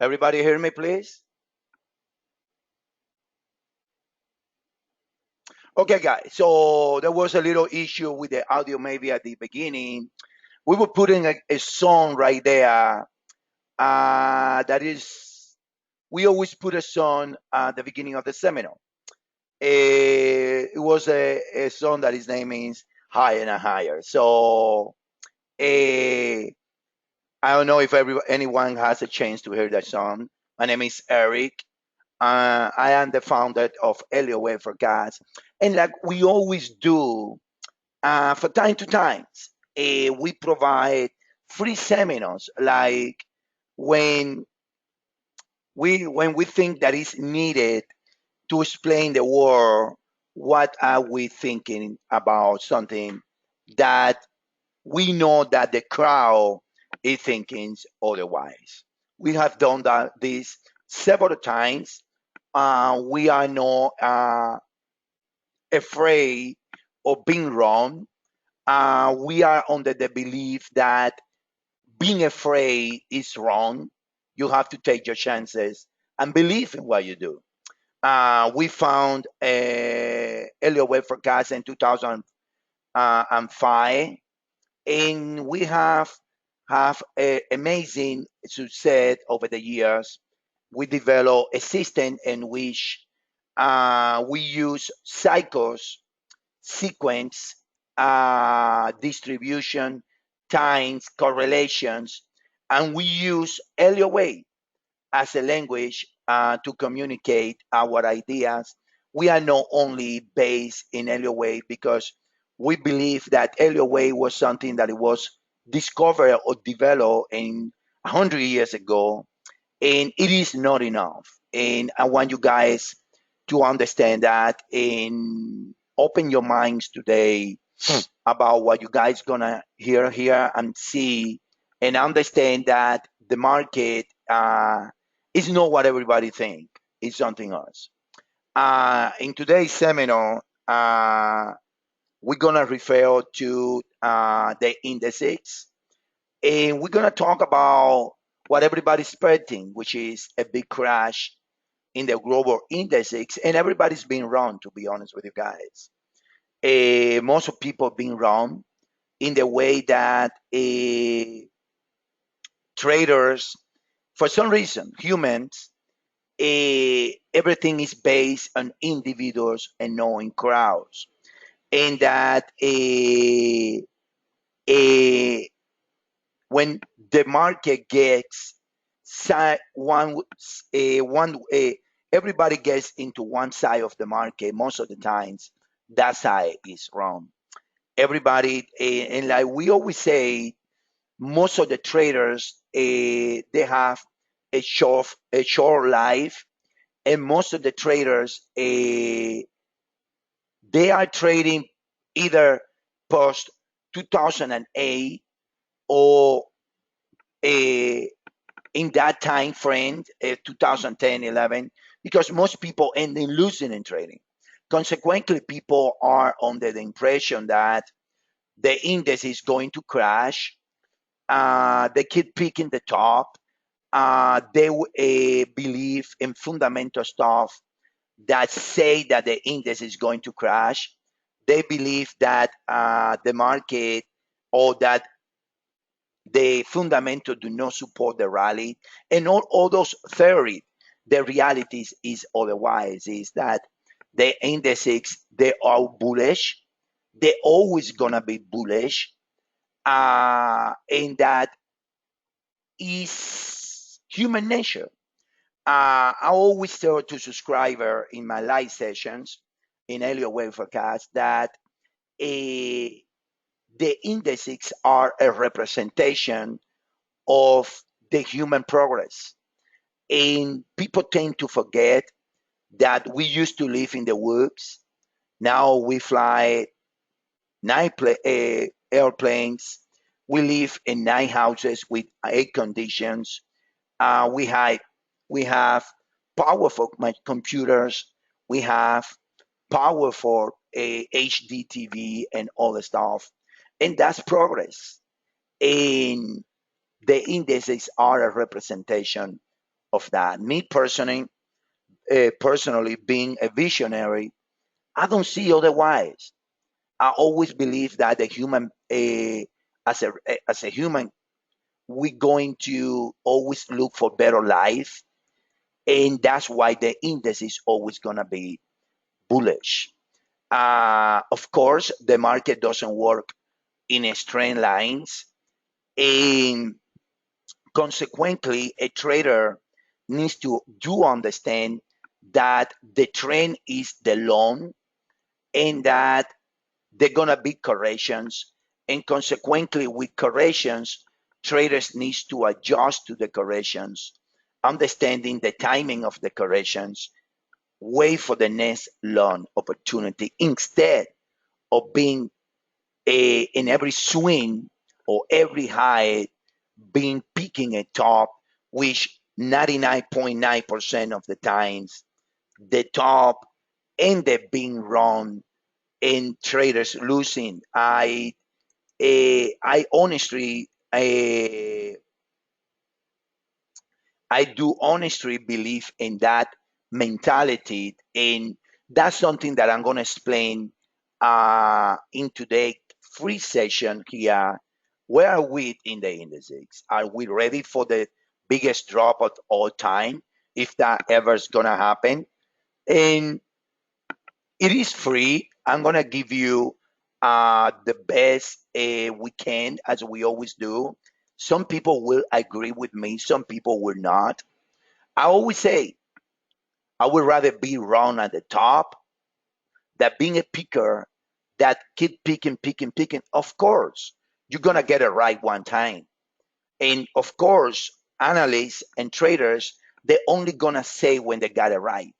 Everybody hear me, please? Okay, guys. So there was a little issue with the audio maybe at the beginning. We were putting a song right there. That is, we always put a song at the beginning of the seminar. It was a song that his name is Higher and Higher. So I don't know if anyone has a chance to hear that song. My name is Eric. I am the founder of Elliott Wave Analysis. And like we always do, from time to time, we provide free seminars. Like when we think that is needed to explain the world, what are we thinking about something that we know that the crowd is thinking otherwise. We have done this several times. We are not afraid of being wrong. We are under the belief that being afraid is wrong. You have to take your chances and believe in what you do. We found Elliott Wave Forecast in 2005, and we have amazing success over the years. We developed a system in which we use cycles, sequence, distribution, times, correlations, and we use Elliott Wave as a language to communicate our ideas. We are not only based in Elliott Wave because we believe that Elliott Wave was something that it was discovered or developed in 100 years ago, and it is not enough. And I want you guys to understand that and open your minds today about what you guys gonna hear here and see, and understand that the market is not what everybody think. It's something else. In today's seminar, we're gonna refer to the indices, and we're gonna talk about what everybody's expecting, which is a big crash in the global indices, and everybody's been wrong. To be honest with you guys, most of people have been wrong in the way that traders, for some reason, humans, everything is based on individuals and not in crowds, and that when the market gets everybody gets into one side of the market most of the times. That side is wrong. Everybody, and like we always say, most of the traders they have a short life, and most of the traders they are trading either post 2008 or uh, in that time frame, 2010, 11, because most people end in losing in trading. Consequently, people are under the impression that the index is going to crash. They keep picking the top. They believe in fundamental stuff that say that the index is going to crash. They believe that the market or that the fundamental do not support the rally, and all those theories. The reality is otherwise. Is that the indices they are bullish. They're always gonna be bullish, and that is human nature. I always tell to subscriber in my live sessions in Elliott Wave Forecast that the indices are a representation of the human progress. And people tend to forget that we used to live in the woods. Now we fly airplanes. We live in nice houses with air conditions. We have powerful computers. We have powerful HD TV and all the stuff, and that's progress. And the indices are a representation of that. Me personally, being a visionary, I don't see otherwise. I always believe that the human, as a human, we're going to always look for better life, and that's why the index is always gonna be bullish. Of course, the market doesn't work in a straight lines, and consequently, a trader needs to do understand that the trend is the long, and that they're gonna be corrections, and consequently, with corrections, traders needs to adjust to the corrections, understanding the timing of the corrections, wait for the next long opportunity instead of being in every swing or every high being peaking at top, which 99.9% of the times the top ended being wrong and traders losing. I honestly, I do honestly believe in that mentality, and that's something that I'm going to explain in today's free session here. Where are we in the indices? Are we ready for the biggest drop of all time, if that ever is going to happen? And it is free. I'm going to give you the best we can, as we always do. Some people will agree with me, some people will not. I always say I would rather be wrong at the top than being a picker that keep picking, picking, picking. Of course, you're gonna get it right one time. And of course, analysts and traders, they're only gonna say when they got it right.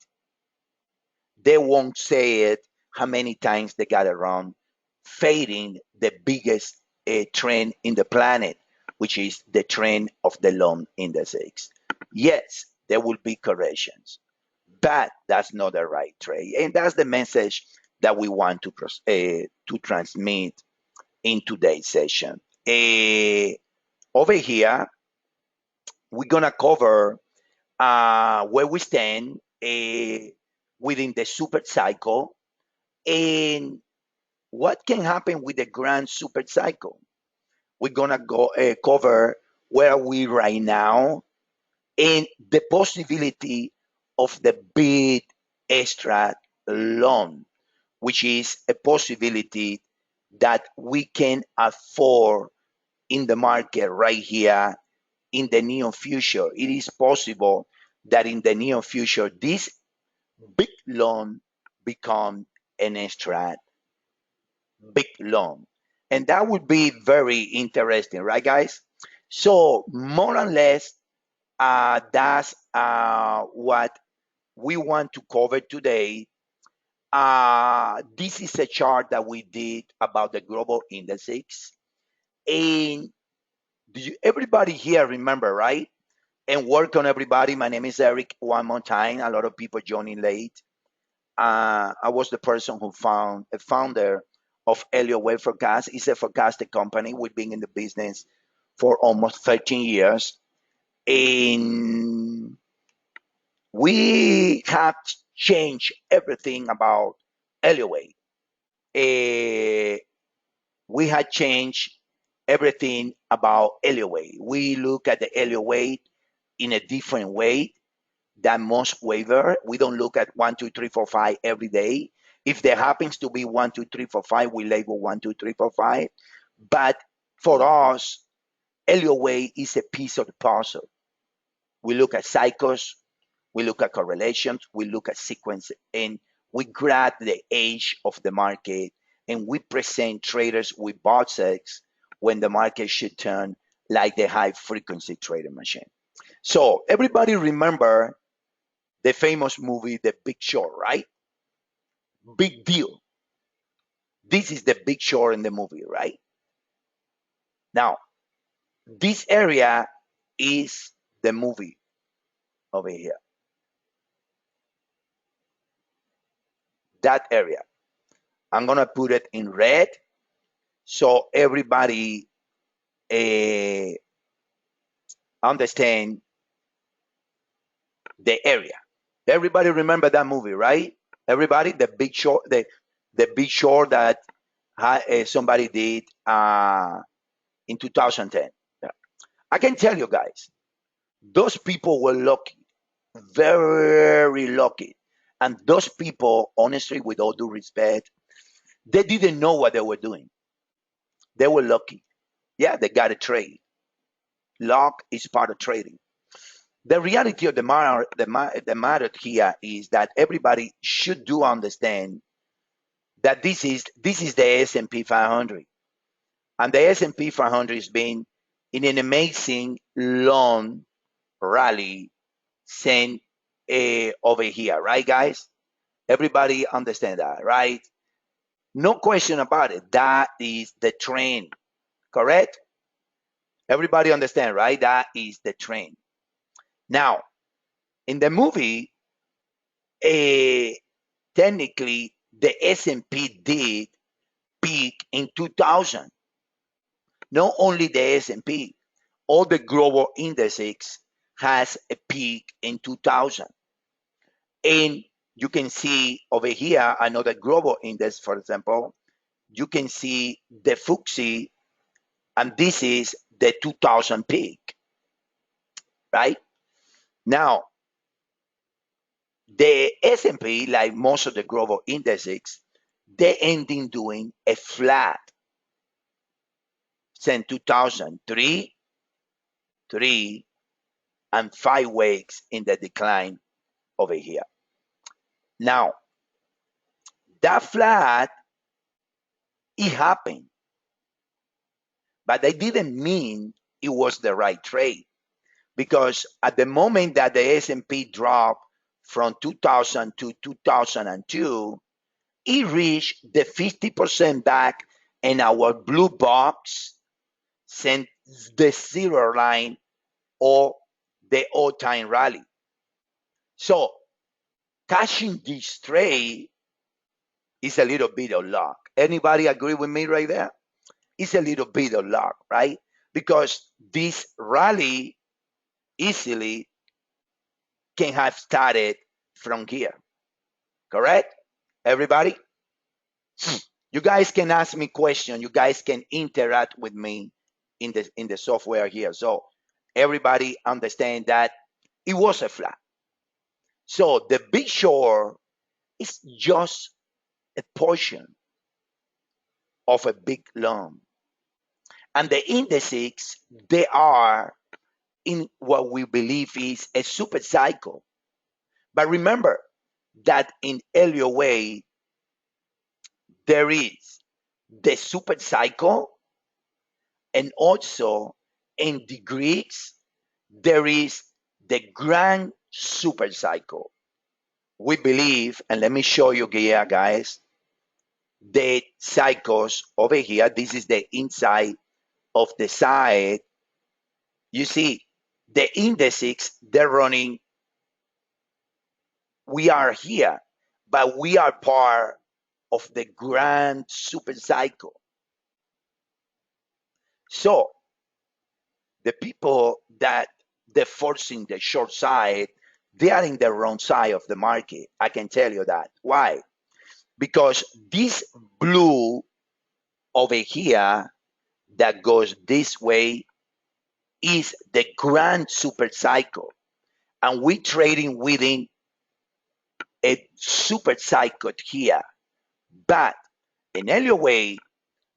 They won't say it how many times they got it wrong, fading the biggest trend in the planet, which is the trend of the long indices. Yes, there will be corrections, but that's not the right trade, and that's the message that we want to transmit in today's session. Over here, we're gonna cover where we stand within the super cycle, and what can happen with the grand super cycle. We're gonna go cover where are we right now, and the possibility of the bid extra loan, which is a possibility that we can afford in the market right here in the near future. It is possible that in the near future, this big loan become an extra big loan. And that would be very interesting, right, guys? So, more or less, that's what we want to cover today. This is a chart that we did about the global indices. And everybody here remember, right? And welcome everybody. My name is Eric one more time. A lot of people joining late. I was the person who found a founder of Elliott Wave Forecast. It's a forecasting company. We've been in the business for almost 13 years. And we have changed everything about Elliott Wave. Eh, we had changed everything about Elliott Wave. We look at the Elliott Wave in a different way than most waiver. We don't look at 1, 2, 3, 4, 5 every day. If there happens to be 1, 2, 3, 4, 5, we label 1, 2, 3, 4, 5. But for us, Elliott Wave is a piece of the puzzle. We look at cycles, we look at correlations, we look at sequence, and we grab the age of the market, and we present traders with boxes when the market should turn like the high frequency trading machine. So everybody remember the famous movie The Big Short, right? Big deal. This is the Big Short in the movie, right? Now, this area is the movie over here. That area. I'm gonna put it in red so everybody uh, understand the area. Everybody remember that movie, right? Everybody, the Big Short, the Big Short that somebody did in 2010. Yeah. I can tell you guys, those people were lucky, very lucky. And those people, honestly, with all due respect, they didn't know what they were doing. They were lucky. Yeah, they got a trade. Luck is part of trading. The reality of the matter here is that everybody should do understand that this is the S&P 500, and the S&P 500 has been in an amazing long rally since over here, right, guys? Everybody understand that, right? No question about it. That is the trend, correct? Everybody understand, right? That is the trend. Now, in the movie, uh, technically, the S&P did peak in 2000. Not only the S&P, all the global indices has a peak in 2000. And you can see over here another global index, for example. You can see the FTSE, and this is the 2000 peak, right? Now, the S&P, like most of the global indices, they ending doing a flat since 2003, 3, and 5 weeks in the decline over here. Now, that flat, it happened, but that didn't mean it was the right trade, because at the moment that the S&P dropped from 2000 to 2002, it reached the 50% back in our blue box, sent the zero line or the all-time rally. So catching this trade is a little bit of luck. Anybody agree with me right there? It's a little bit of luck, right? Because this rally easily can have started from here. Correct? Everybody? You guys can ask me questions. You guys can interact with me in the software here. So everybody understand that it was a flat. So the big short is just a portion of a big long. And the indices, they are in what we believe is a super cycle. But remember that in Elliott Wave, there is the super cycle, and also in the Greeks, there is the grand super cycle. We believe, and let me show you here, guys, the cycles over here. This is the inside of the side. You see, the indices, they're running. We are here, but we are part of the grand super cycle. So the people that they're forcing the short side, they are in the wrong side of the market. I can tell you that. Why? Because this blue over here that goes this way is the grand super cycle. And we're trading within a super cycle here. But in Elliott Wave,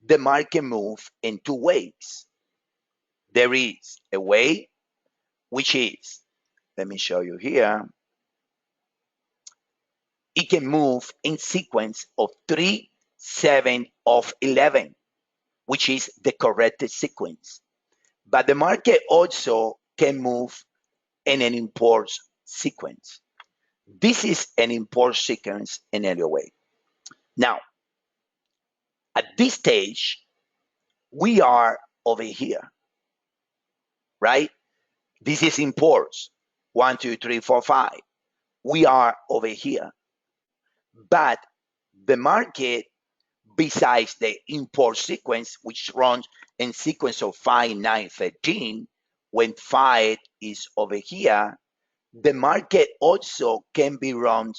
the market moves in two ways. There is a way which is, let me show you here, it can move in sequence of 3, 7, of 11, which is the correct sequence. But the market also can move in an impulse sequence. This is an impulse sequence in Elliott Wave. Now, at this stage, we are over here, right? This is impulse. 1, 2, 3, 4, 5. We are over here. But the market, besides the impulse sequence, which runs in sequence of 5, 9, 13, when 5 is over here, The market also can be run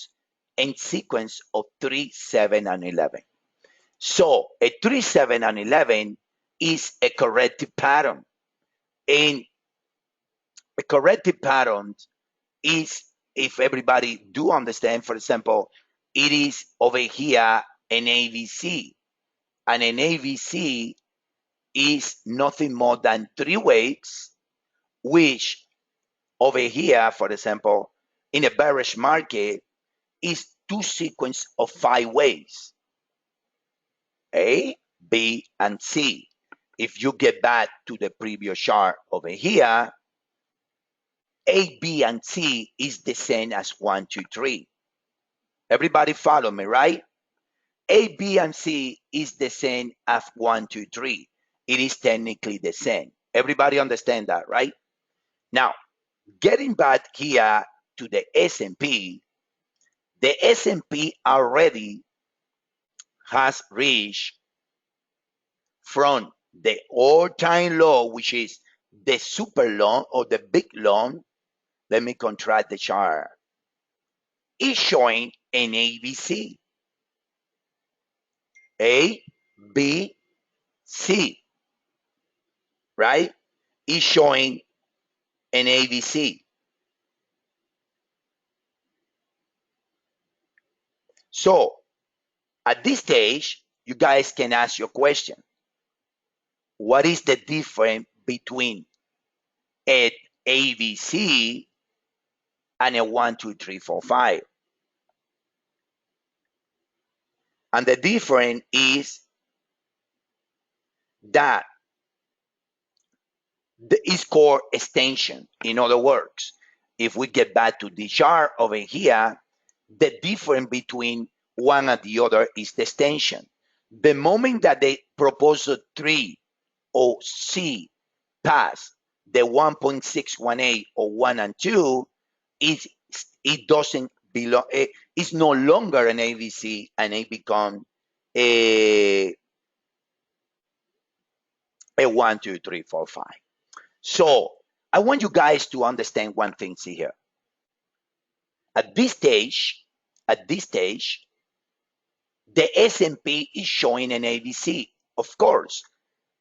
in sequence of 3, 7, and 11. So a 3, 7, and 11 is a corrective pattern. And a corrective pattern is, if everybody do understand, for example, it is over here an ABC. And an ABC is nothing more than 3 waves, which over here, for example, in a bearish market, is 2 sequence of 5 waves, A, B, and C. If you get back to the previous chart over here, A, B, and C is the same as 1, 2, 3. Everybody follow me, right? A, B, and C is the same as 1, 2, 3. It is technically the same. Everybody understand that, right? Now, getting back here to the S&P, the S&P already has reached from the all-time low, which is the super long or the big long. Let me contract the chart. It's showing an ABC. A, B, C, right? It's showing an ABC. So at this stage, you guys can ask your question. What is the difference between an ABC and a 1, 2, 3, 4, 5? And the difference is that is called extension. In other words, if we get back to the chart over here, the difference between one and the other is the extension. The moment that the proposal 3 or C pass the 1.618 or 1 and 2, it doesn't belong, it's no longer an ABC, and it becomes a 1, 2, 3, 4, 5. So I want you guys to understand one thing here. At this stage, the S&P is showing an ABC, of course,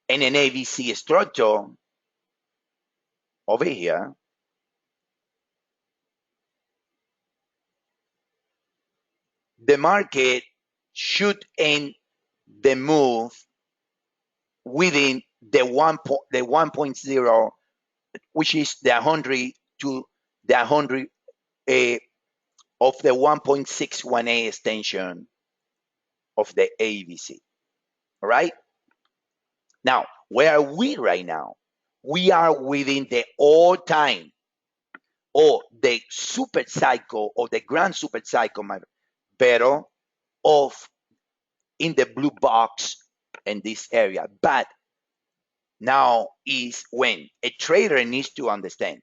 and an ABC structure over here. The market should end the move within the 1.0, which is the 100 to the 100 of the 1.618 extension of the ABC. All right. Now, where are we right now? We are within the all-time or the super cycle or the grand super cycle, better of in the blue box in this area. But now is when a trader needs to understand.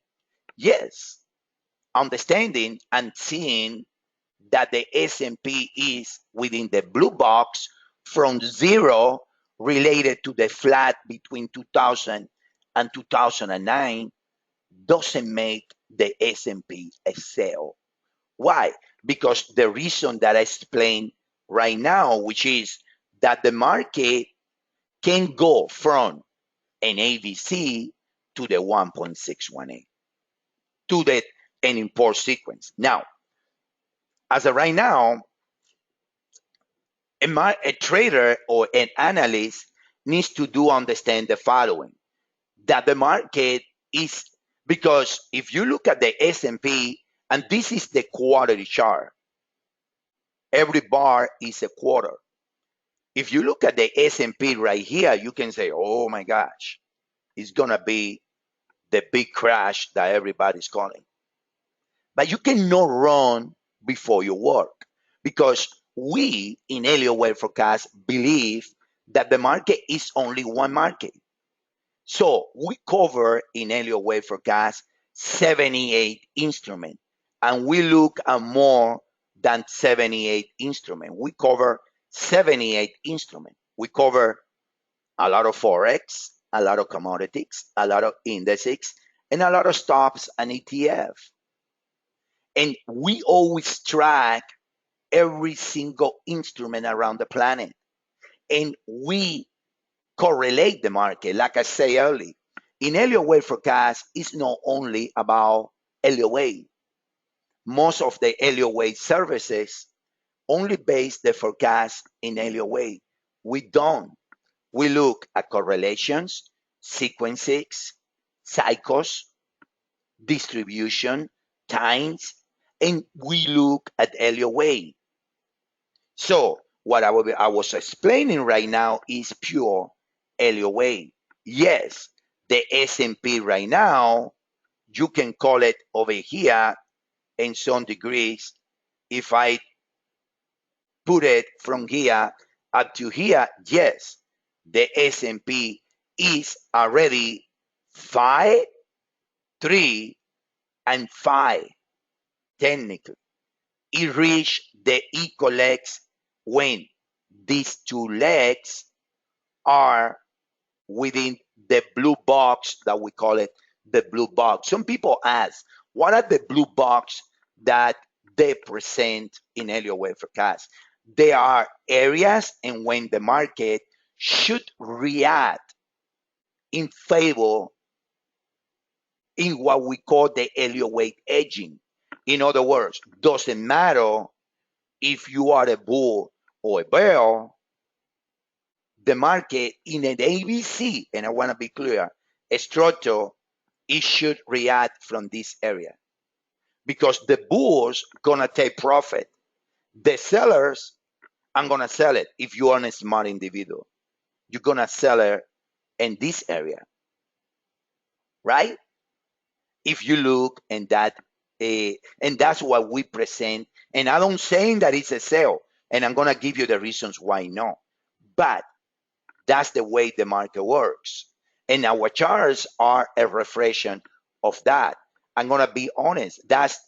Yes, understanding and seeing that the S&P is within the blue box from 0 related to the flat between 2000 and 2009 doesn't make the S&P a sell. Why? Because the reason that I explained right now, which is that the market can go from an ABC to the 1.618 to the an import sequence. Now, as of right now, a trader or an analyst needs to do understand the following: that the market is, because if you look at the S&P, and this is the quarterly chart, every bar is a quarter. If you look at the S&P right here, you can say, oh my gosh, it's gonna be the big crash that everybody's calling. But you cannot run before you work, because we in Elliott Wave Forecast believe that the market is only one market. So we cover in Elliott Wave Forecast 78 instruments, and we look at more than 78 instruments. We cover 78 instruments. We cover a lot of Forex, a lot of commodities, a lot of indices, and a lot of stocks and ETF. And we always track every single instrument around the planet. And we correlate the market. Like I say earlier, in Elliott Wave forecast, it's not only about Elliott Wave. Most of the Elliott Wave services only base the forecast in Elliott Wave. We don't. We look at correlations, sequences, cycles, distribution, times, and we look at Elliott Wave. So what I was explaining right now is pure Elliott Wave. Yes, the S&P right now, you can call it over here in some degrees. If I put it from here up to here, yes, the S&P is already 5, 3, and 5 technically. It reached the equal legs when these two legs are within the blue box that we call it the blue box. Some people ask, what are the blue box that they present in Elliott Wave forecast? They are areas and when the market should react in favor in what we call the Elliott Wave edging. In other words, doesn't matter if you are a bull or a bear, the market in an ABC, and I want to be clear, a structure, it should react from this area because the bulls gonna take profit. The sellers are gonna sell it. If you are a smart individual, you're gonna sell it in this area, right? If you look and and that's what we present. And I don't saying that it's a sale, and I'm gonna give you the reasons why no, but that's the way the market works. And our charts are a reflection of that. I'm going to be honest. That's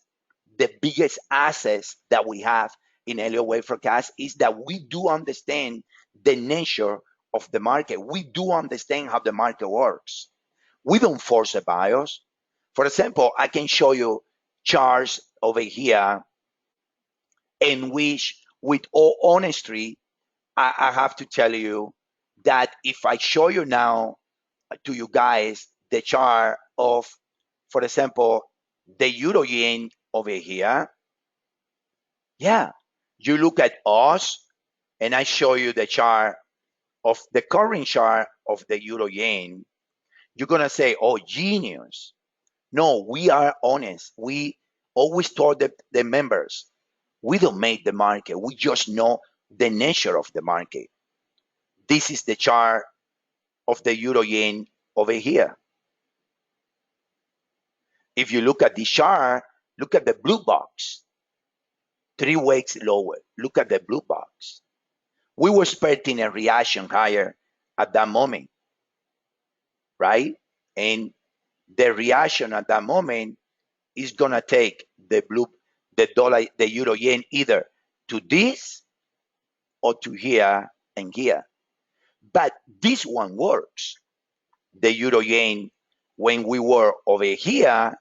the biggest assets that we have in Elliott Wave forecast is that we do understand the nature of the market. We do understand how the market works. We don't force a bias. For example, I can show you charts over here in which, with all honesty, I have to tell you that if I show you now to you guys the chart of, for example, the euro yen over here, yeah, you look at us and I show you the chart of the current chart of the euro yen, you're going to say, oh, genius. No, we are honest. We always told the members, we don't make the market. We just know the nature of the market. This is the chart of the euro yen over here. If you look at the chart, look at the blue box, 3 weeks lower. Look at the blue box. We were expecting a reaction higher at that moment, right? And the reaction at that moment is gonna take the dollar, the euro yen either to this or to here and here. But this one works. The euro yen, when we were over here,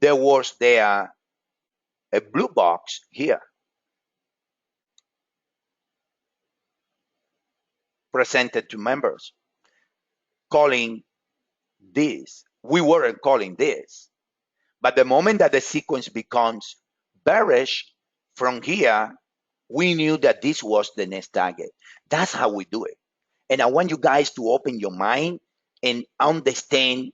there was there a blue box here presented to members calling this. We weren't calling this. But the moment that the sequence becomes bearish from here, we knew that this was the next target. That's how we do it. And I want you guys to open your mind and understand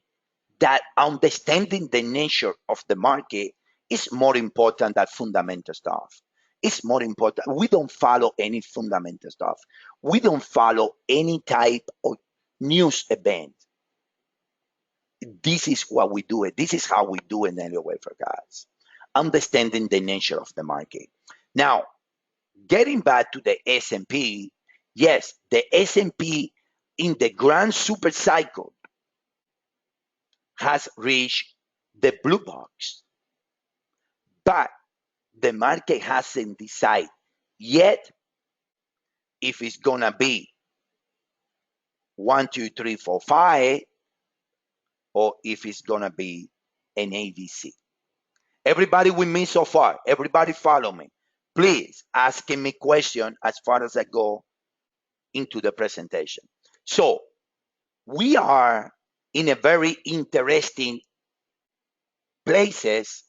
that understanding the nature of the market is more important than fundamental stuff. It's more important. We don't follow any fundamental stuff. We don't follow any type of news event. This is what we do it. This is how we do it in Elliott Wave forecast. Understanding the nature of the market. Now, getting back to the S&P, yes, the S&P in the grand super cycle has reached the blue box, but the market hasn't decided yet if it's gonna be 1, 2, 3, 4, 5, or if it's gonna be and ABC. Everybody with me so far? Everybody follow me? Please asking me question as far as I go into the presentation. So we are in a very interesting places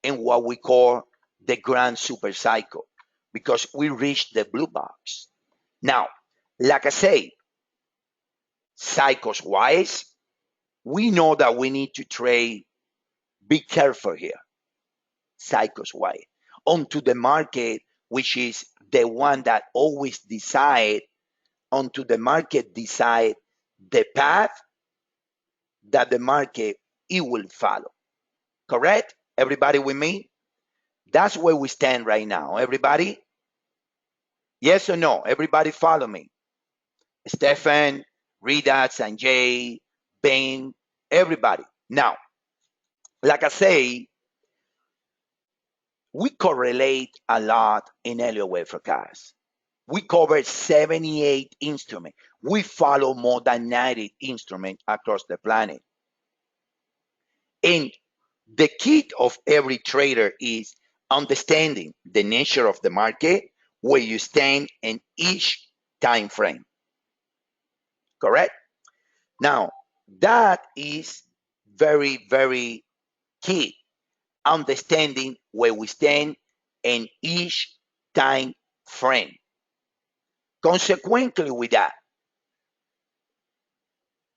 in what we call the grand super cycle because we reached the blue box. Now, like I say, cycles wise, we know that we need to trade, be careful here, cycles wise, onto the market, which is the one that always decide, onto the market decide the path that the market it will follow. Correct? Everybody with me? That's where we stand right now. Everybody? Yes or no? Everybody follow me. Stefan, Rita, Sanjay, Ben, everybody. Now, like I say, we correlate a lot in Elliott Wave forecast. We cover 78 instruments. We follow more than 90 instruments across the planet. And the key of every trader is understanding the nature of the market, where you stand in each time frame. Correct? Now, that is very, very key. Understanding where we stand in each time frame. Consequently, with that,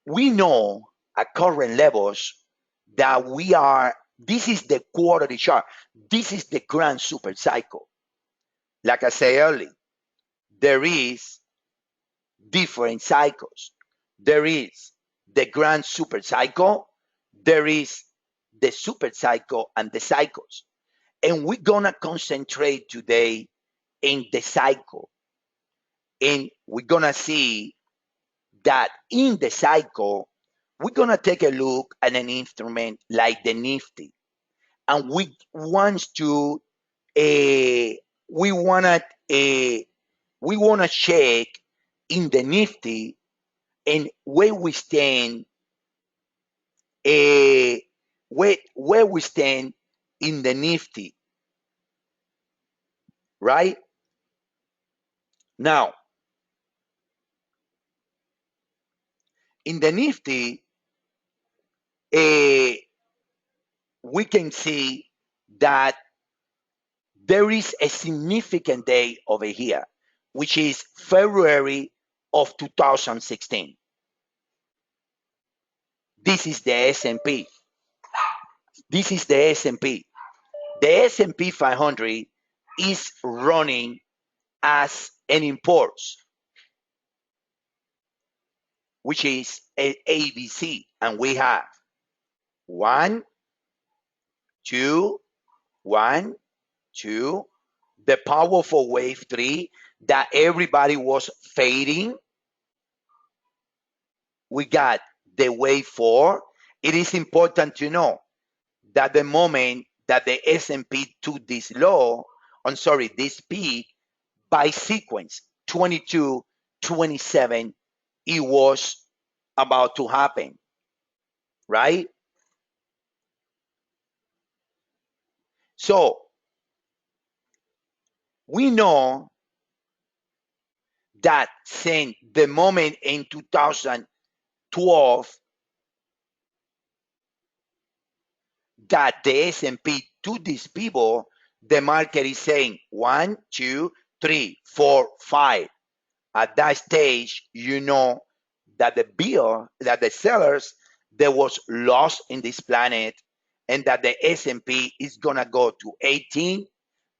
we know at current levels that we are, this is the quarterly chart. This is the grand super cycle. Like I said earlier, there is different cycles. There is the grand super cycle, there is the super cycle and the cycles. And we're gonna concentrate today in the cycle. And we're gonna see that in the cycle, we're gonna take a look at an instrument like the Nifty. And we want to we wanna we wanna check in the Nifty and where we stand, where we stand in the Nifty, right? Now, in the Nifty, we can see that there is a significant day over here, which is February of 2016. This is the S&P. This is the S&P. The S&P 500 is running as an impulse, which is an ABC, and we have one, two, one, two, the powerful wave 3 that everybody was fading. We got the wave 4. It is important to know that the moment that the S&P took this low, this peak, by sequence 22, 27, it was about to happen, right? So we know that since the moment in 2012 that the S&P to these people, the market is saying 1, 2, 3, 4, 5. At that stage, you know that the sellers, there was loss in this planet, and that the S&P is gonna go to 18,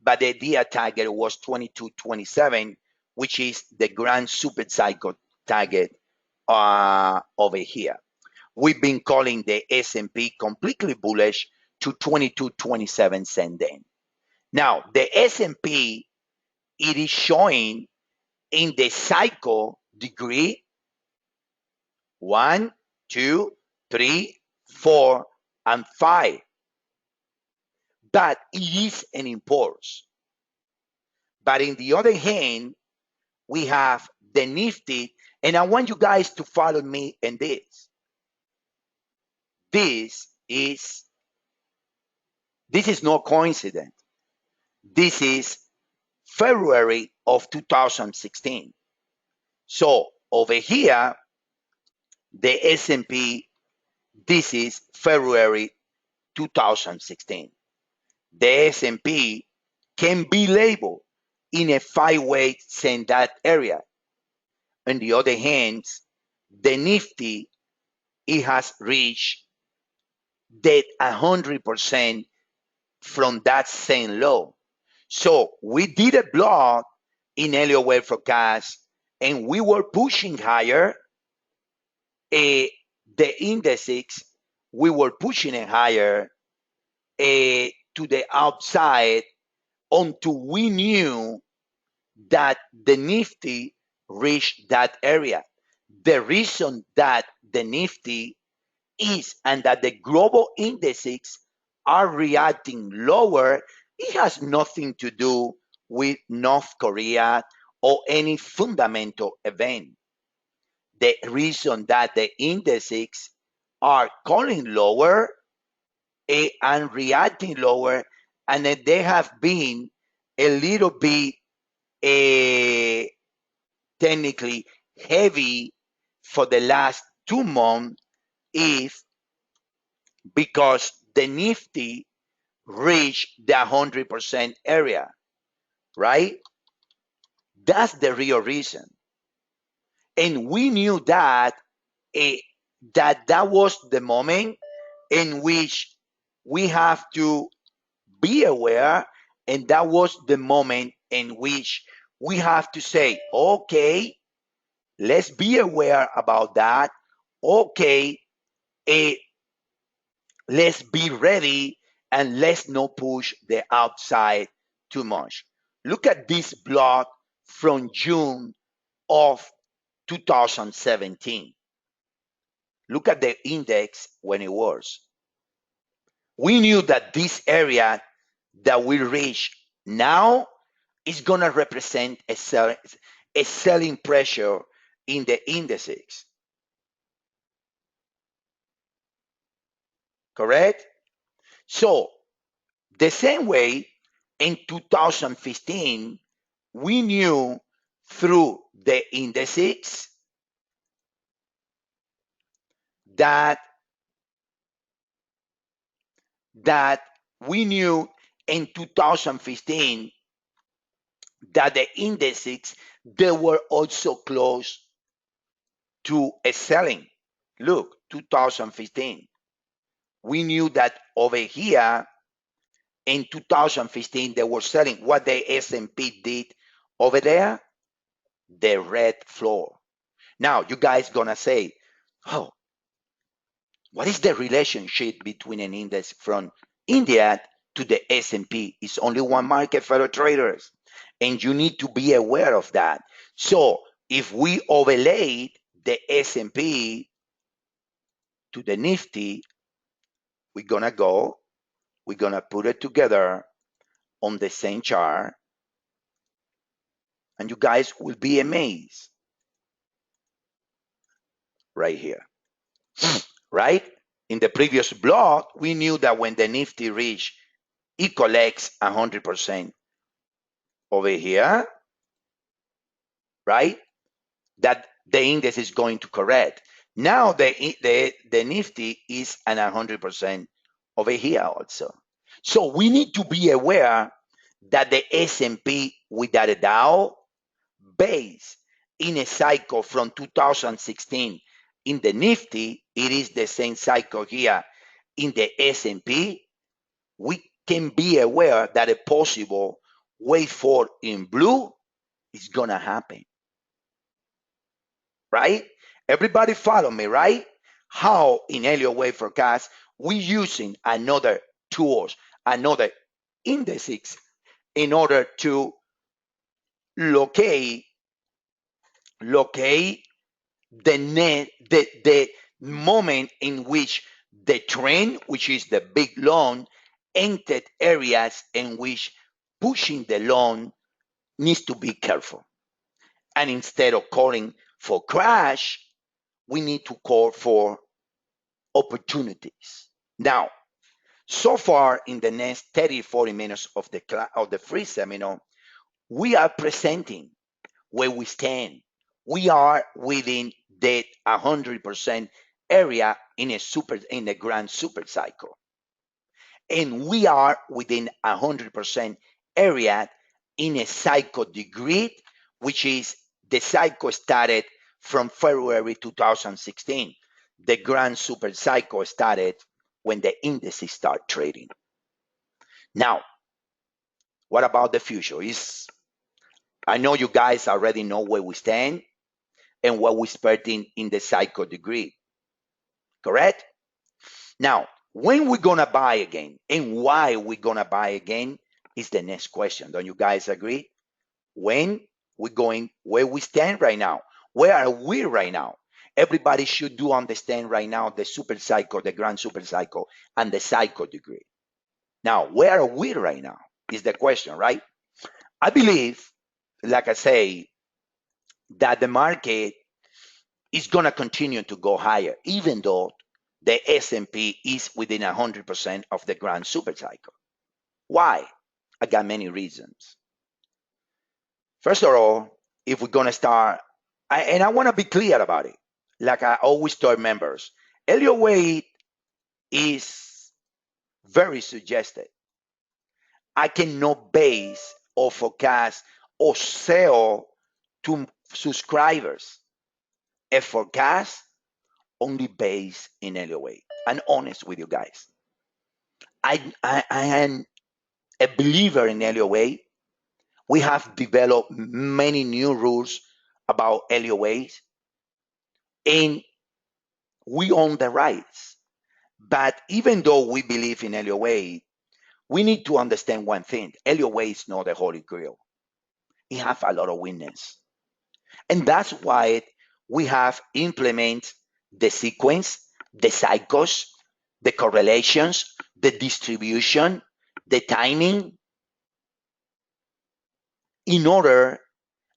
but the idea target was 22, 27, which is the grand super cycle target over here. We've been calling the S&P completely bullish to 22, 27 cent then. Now, the S&P, it is showing in the cycle degree 1, 2, 3, 4, and 5. But it is an impulse. But in the other hand, we have the Nifty, and I want you guys to follow me in this. This is This is no coincidence. This is February of 2016. So over here, the S&P, this is February 2016. The S&P can be labeled in a five-way in that area. On the other hand, the Nifty, it has reached that 100% from that same low. So we did a blog in Elliott Wave Forecast, and we were pushing higher. The indices, we were pushing it higher to the outside until we knew that the Nifty reached that area. The reason that the Nifty is and that the global indices are reacting lower, it has nothing to do with North Korea or any fundamental event. The reason that the indices are calling lower and reacting lower, and that they have been a little bit technically heavy for the last 2 months is because the Nifty reached the 100% area, right? That's the real reason. And we knew that that was the moment in which we have to be aware, and that was the moment in which we have to say, okay, let's be aware about that. Okay, eh, let's be ready and let's not push the outside too much. Look at this block from June of 2017. Look at the index when it was. We knew that this area that we reach now is going to represent a selling pressure in the indices. Correct? So, the same way in 2015, we knew through the indices that we knew in 2015 that the indices, they were also close to a selling. Look, 2015. We knew that over here in 2015 they were selling. What the S&P did over there, the red floor. Now you guys gonna say, oh, what is the relationship between an index from India to the S&P? It's only one market, fellow traders, and you need to be aware of that. So if we overlaid the S&P to the Nifty, we're gonna put it together on the same chart, and you guys will be amazed right here. Right? In the previous block, we knew that when the Nifty reached, it collects 100% over here, right? That the index is going to correct. Now the Nifty is at 100% over here also. So we need to be aware that the S&P, without a doubt, based in a cycle from 2016 in the Nifty, it is the same cycle here in the S&P. We can be aware that a possible wave forward in blue is gonna happen, right? Everybody follow me, right? How in Elliott Wave Forecast we using another tools, another indices in order to locate the moment in which the trend, which is the big loan, entered areas in which pushing the loan needs to be careful. And instead of calling for crash, we need to call for opportunities. Now, So far, in the next 30, 40 minutes of the free seminar, we are presenting where we stand. We are within the 100% area in a grand super cycle, and we are within 100% area in a cycle degree, which is the cycle started from February 2016. The grand super cycle started when the indices start trading. Now, what about the future? I know you guys already know where we stand and what we're expecting in the cycle degree, correct? Now, when we're gonna buy again and why we're gonna buy again is the next question. Don't you guys agree? When we're going, where we stand right now, where are we right now? Everybody should do understand right now the super cycle, the grand super cycle, and the cycle degree. Now, where are we right now is the question, right? I believe, like I say, that the market is going to continue to go higher, even though the S&P is within 100% of the grand super cycle. Why? I got many reasons. First of all, if we're going to start, and I want to be clear about it, like I always tell members, Elliott Wave is very suggested. I cannot base or forecast or sell to subscribers a forecast only based in Elliott Wave. I'm honest with you guys. I am a believer in Elliott Wave. We have developed many new rules about Elliott Wave, and we own the rights. But even though we believe in Elliott Wave, we need to understand one thing. Elliott Wave is not the Holy Grail. It has a lot of weakness. And that's why we have implement the sequence, the cycles, the correlations, the distribution, the timing, in order,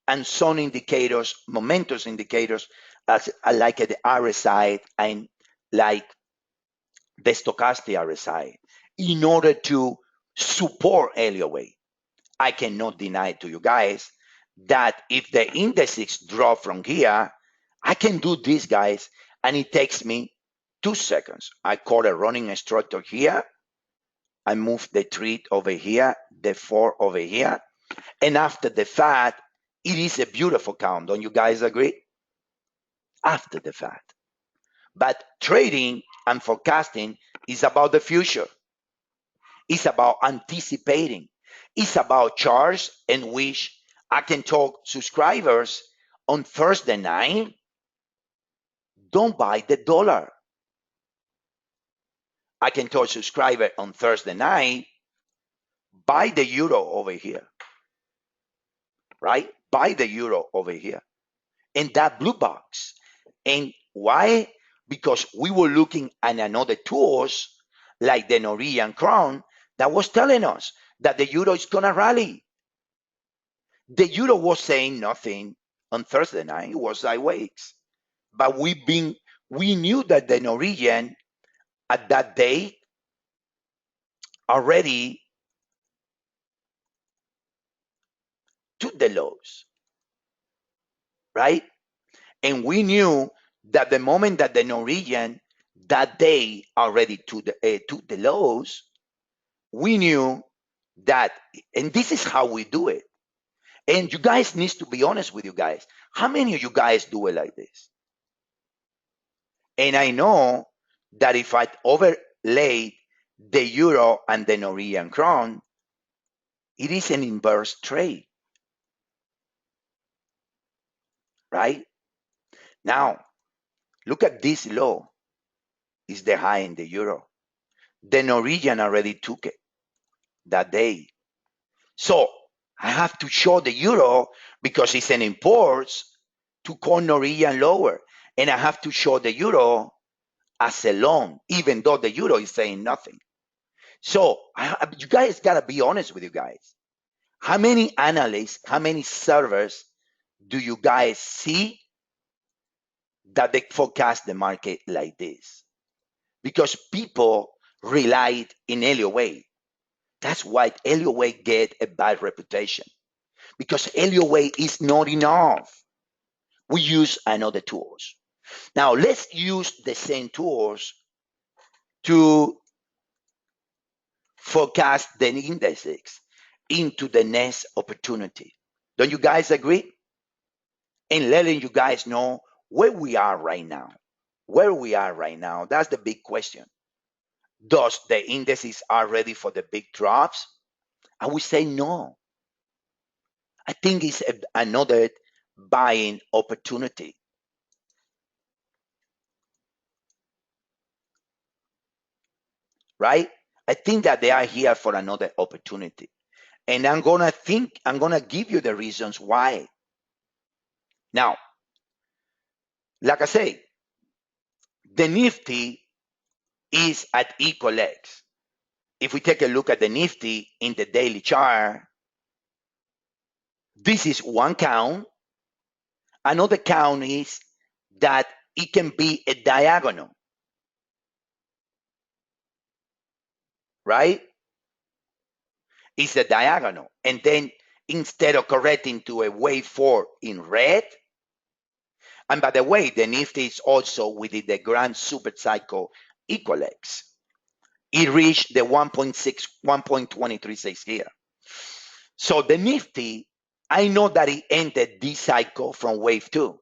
and some indicators, momentous indicators, as like the RSI and like the stochastic RSI, in order to support Elliott Wave. I cannot deny to you guys that if the indices drop from here, I can do this, guys, and it takes me 2 seconds. I call a running instructor here. I move the 3 over here, the 4 over here. And after the fact, it is a beautiful count. Don't you guys agree? After the fact. But trading and forecasting is about the future. It's about anticipating. It's about charts in which I can talk subscribers on Thursday night. Don't buy the dollar. I can tell subscriber on Thursday night, buy the euro over here, right? Buy the euro over here in that blue box. And why? Because we were looking at another tools like the Norwegian crown that was telling us that the euro is gonna rally. The euro was saying nothing on Thursday night. It was sideways. But we knew that the Norwegian at that day already took the lows, right? And we knew that the moment that the Norwegian that day already took the lows, we knew that, and this is how we do it. And you guys need to be honest with you guys. How many of you guys do it like this? And I know that if I overlay the euro and the Norwegian crown, it is an inverse trade, right? Now, look at this low. Is the high in the euro. The Norwegian already took it that day. So I have to show the euro because it's an imports to call Norwegian lower. And I have to show the euro as a long, even though the euro is saying nothing. So you guys got to be honest with you guys. How many analysts, how many servers do you guys see that they forecast the market like this? Because people relied in Elliott Wave. That's why Elliott Wave get a bad reputation, because Elliott Wave is not enough. We use another tools. Now let's use the same tools to forecast the indices into the next opportunity. Don't you guys agree? And letting you guys know where we are right now. Where we are right now, that's the big question. Does the indices are ready for the big drops? I would say no. I think it's another buying opportunity. Right? I think that they are here for another opportunity. And I'm gonna give you the reasons why. Now, like I say, the Nifty is at equal legs. If we take a look at the Nifty in the daily chart, this is one count. Another count is that it can be a diagonal, right? It's a diagonal. And then instead of correcting to a wave 4 in red, and by the way, the Nifty is also within the grand super cycle equal legs. It reached the 1.6, 1.236 here. So the Nifty, I know that it ended this cycle from wave 2.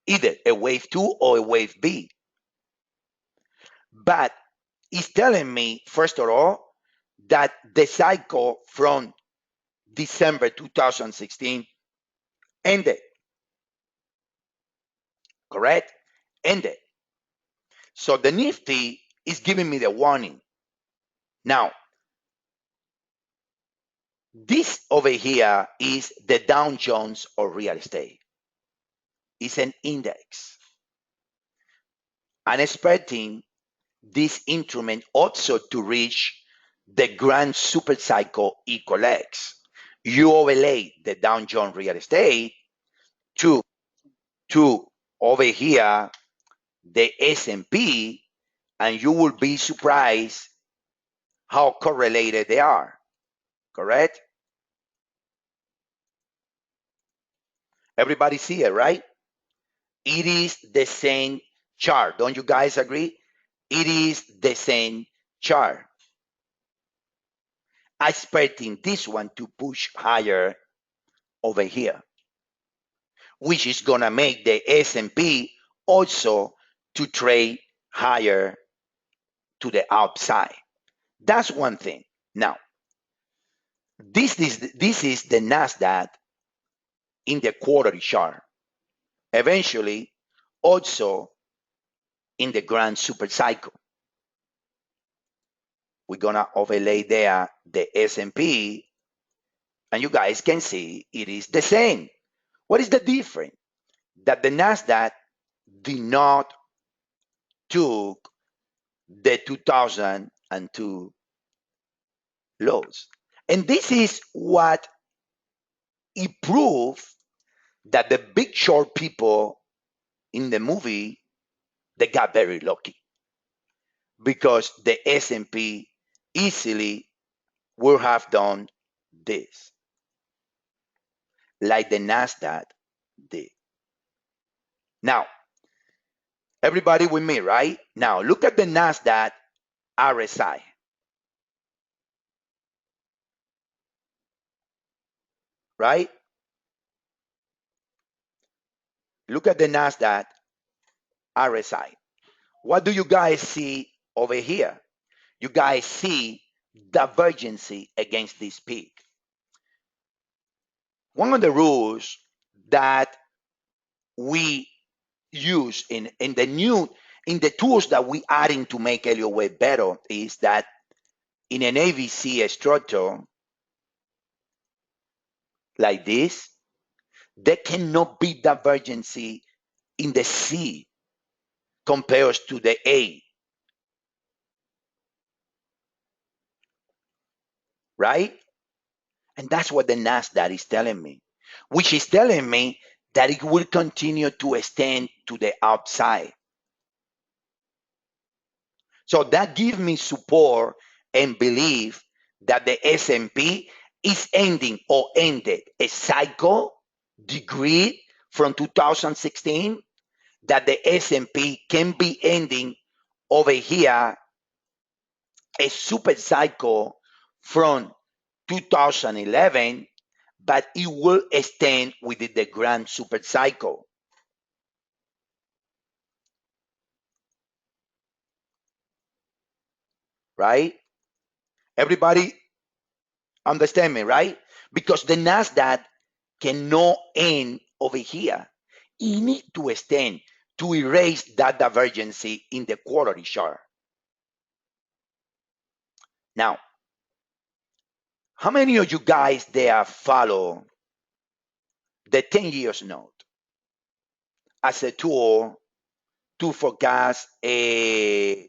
Either a wave 2 or a wave B. But it's telling me, first of all, that the cycle from December 2016 ended. Correct? Ended. So the Nifty is giving me the warning. Now, this over here is the Dow Jones of real estate. It's an index. I'm expecting this instrument also to reach the grand super cycle equal X. You overlay the Dow Jones real estate to over here the S&P, and you will be surprised how correlated they are. Correct? Everybody see it, right? It is the same chart. Don't you guys agree? It is the same chart. I'm expecting this one to push higher over here, which is going to make the S&P also to trade higher to the upside. That's one thing. Now, this is the Nasdaq in the quarterly chart. Eventually, also in the grand super cycle, we're gonna overlay there the S&P, and you guys can see it is the same. What is the difference? That the Nasdaq did not took the 2002 lows, and this is what it proved that the big short people in the movie, they got very lucky, because the S&P easily would have done this, like the Nasdaq did. Now, everybody with me, right? Now, look at the Nasdaq RSI. Right? Look at the Nasdaq RSI. What do you guys see over here? You guys see divergency against this peak. One of the rules that we use in the tools that we adding to make Elliott Wave better is that in an ABC structure like this, there cannot be divergency in the C compared to the A. Right? And that's what the Nasdaq is telling me, which is telling me that it will continue to extend to the upside. So that gives me support and belief that the S&P is ending or ended a cycle degree from 2016, that the S&P can be ending over here a super cycle from 2011, but it will extend within the grand super cycle. Right? Everybody understand me, right? Because the Nasdaq cannot end over here. It needs to extend to erase that divergence in the quarterly chart. Now, how many of you guys there follow the 10 years note as a tool to forecast the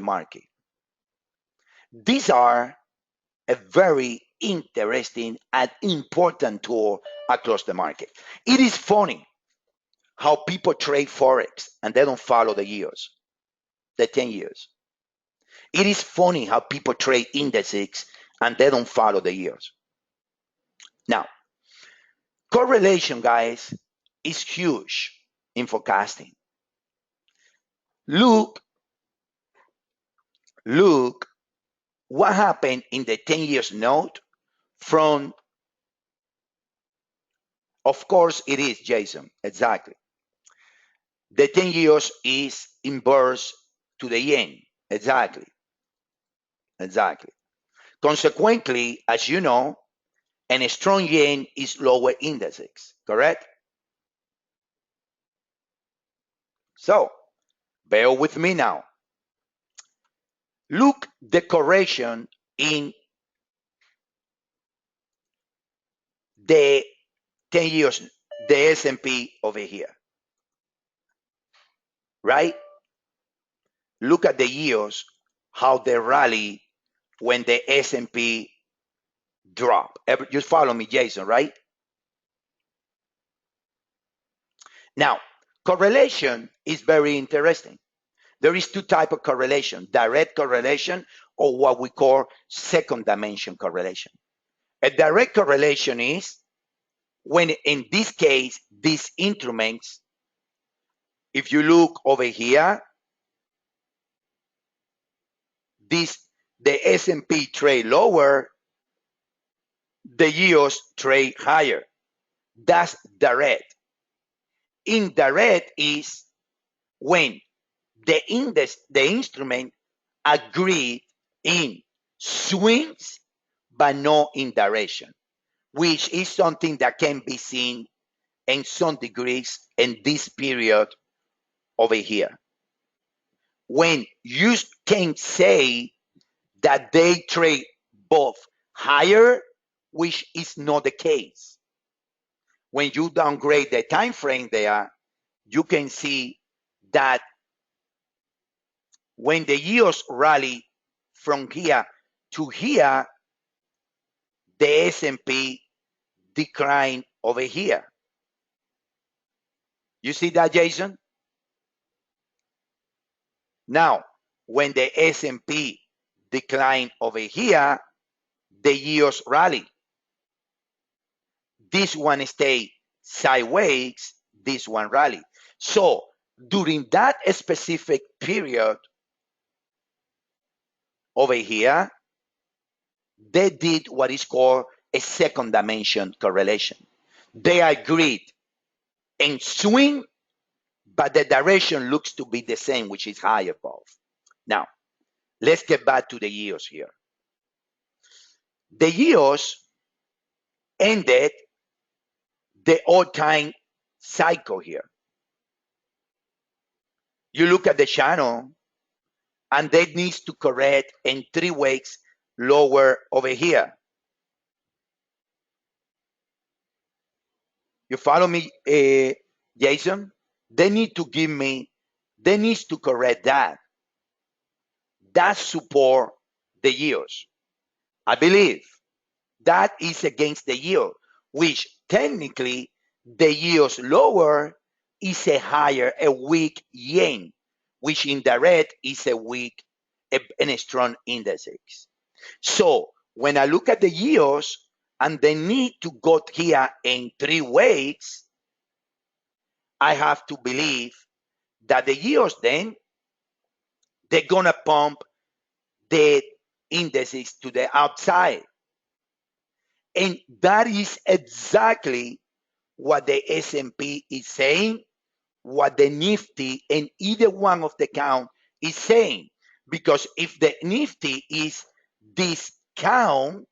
market? These are a very interesting and important tool across the market. It is funny how people trade Forex and they don't follow the years, the 10 years. It is funny how people trade indices and they don't follow the years. Now, correlation, guys, is huge in forecasting. Look what happened in the 10 years note from, of course, it is, Jason, exactly. The 10 years is inverse to the yen, exactly. Consequently, as you know, a strong yen is lower indices, correct? So, bear with me now. Look the correction in the 10 years, the S&P over here, right? Look at the years, how they rally when the S&P drop. Just follow me, Jason, right? Now, correlation is very interesting. There is two types of correlation, direct correlation or what we call second dimension correlation. A direct correlation is when, in this case, these instruments, if you look over here, the S&P trade lower, the yields trade higher. That's direct. Indirect is when the instrument agreed in swings but not in direction, which is something that can be seen in some degrees in this period over here. When you can say that they trade both higher, which is not the case. When you downgrade the time frame there, you can see that when the yields rally from here to here, the S&P decline over here. You see that, Jason? Now, when the S&P decline over here, the yields rally. This one stay sideways, this one rally. So during that specific period over here, they did what is called a second dimension correlation. They agreed in swing, but the direction looks to be the same, which is high above. Now, let's get back to the yields here. The yields ended the all-time cycle here. You look at the channel, and that needs to correct in 3 weeks lower over here. You follow me, Jason? They need to give me, they need to correct that. That support the yields. I believe that is against the yield, which technically the yields lower is a weak yen, which in the red is a weak and a strong indices. So when I look at the yields and they need to go here in 3 ways, I have to believe that the yields then they're gonna pump the indices to the outside. And that is exactly what the S&P is saying, what the Nifty and either one of the count is saying. Because if the Nifty is this count,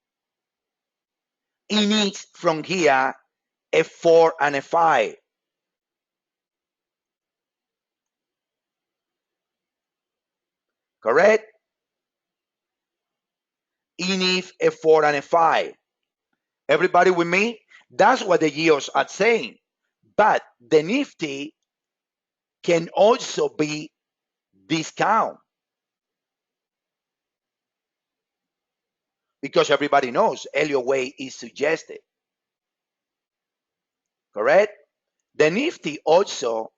it needs from here a 4 and a 5. Correct? It needs a 4 and a 5. Everybody with me? That's what the yields are saying. But the Nifty can also be this count. Because everybody knows Elliott Wave is suggested. Correct? The Nifty also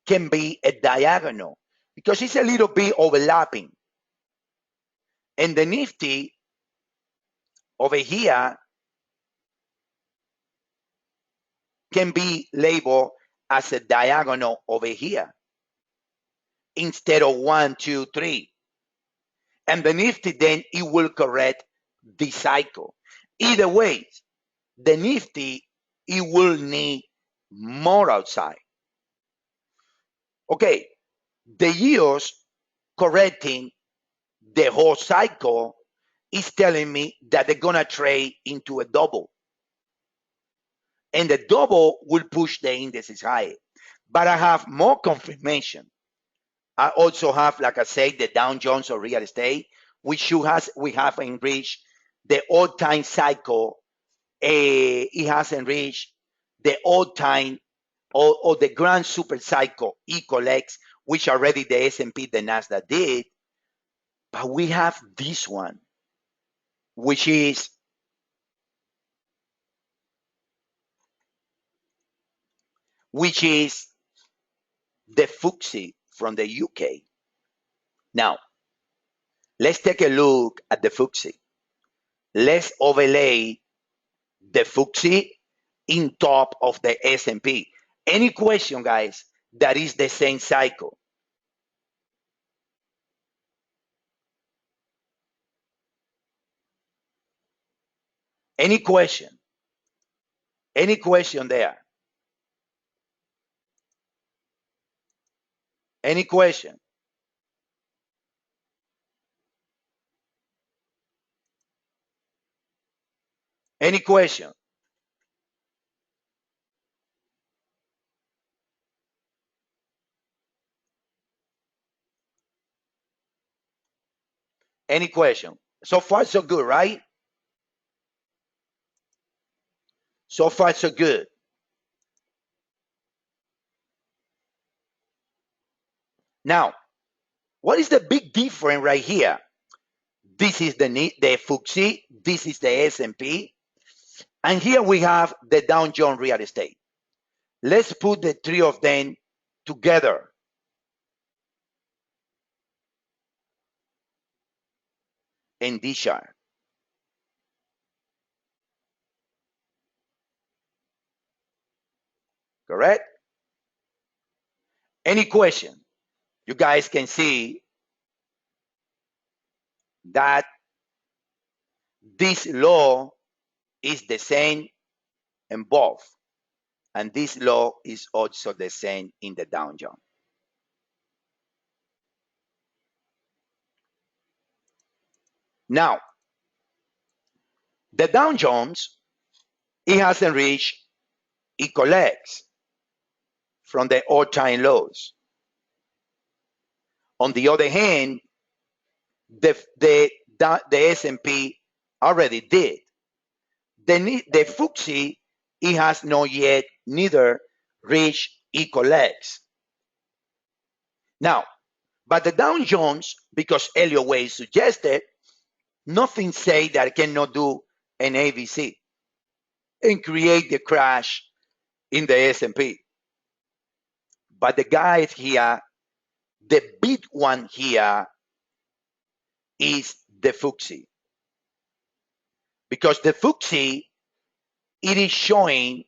can be a diagonal because it's a little bit overlapping. And the Nifty over here can be labeled as a diagonal over here instead of 1, 2, 3. And the Nifty then it will correct the cycle. Either way, the Nifty it will need more outside. Okay, the yields correcting the whole cycle is telling me that they're gonna trade into a double. And the double will push the indices higher. But I have more confirmation. I also have, like I said, the Dow Jones of real estate, which we have enriched the all-time cycle. It has enriched the all-time or the grand super cycle Ecolex, which already the S&P, the Nasdaq did. But we have this one, which is the FTSE from the UK. Now, let's take a look at the FTSE. Let's overlay the FTSE in top of the S&P. Any question, guys? That is the same cycle. Any question? Any question there? Any question? Any question? Any question? So far, so good, right? So far, so good. Now, what is the big difference right here? This is the FTSE, this is the S&P, and here we have the Dow Jones real estate. Let's put the three of them together. In this chart. Correct? Any question? You guys can see that this law is the same in both. And this law is also the same in the Dow Jones. Now, the Dow Jones, it hasn't reached Ecolex from the all-time lows. On the other hand, the S&P already did. The FTSE, it has not yet neither reached Ecolex. Now, but the Dow Jones, because Elliott Wave suggested, nothing say that it cannot do an ABC and create the crash in the S&P. But the guys here, the big one here is the FTSE. Because the FTSE, it is showing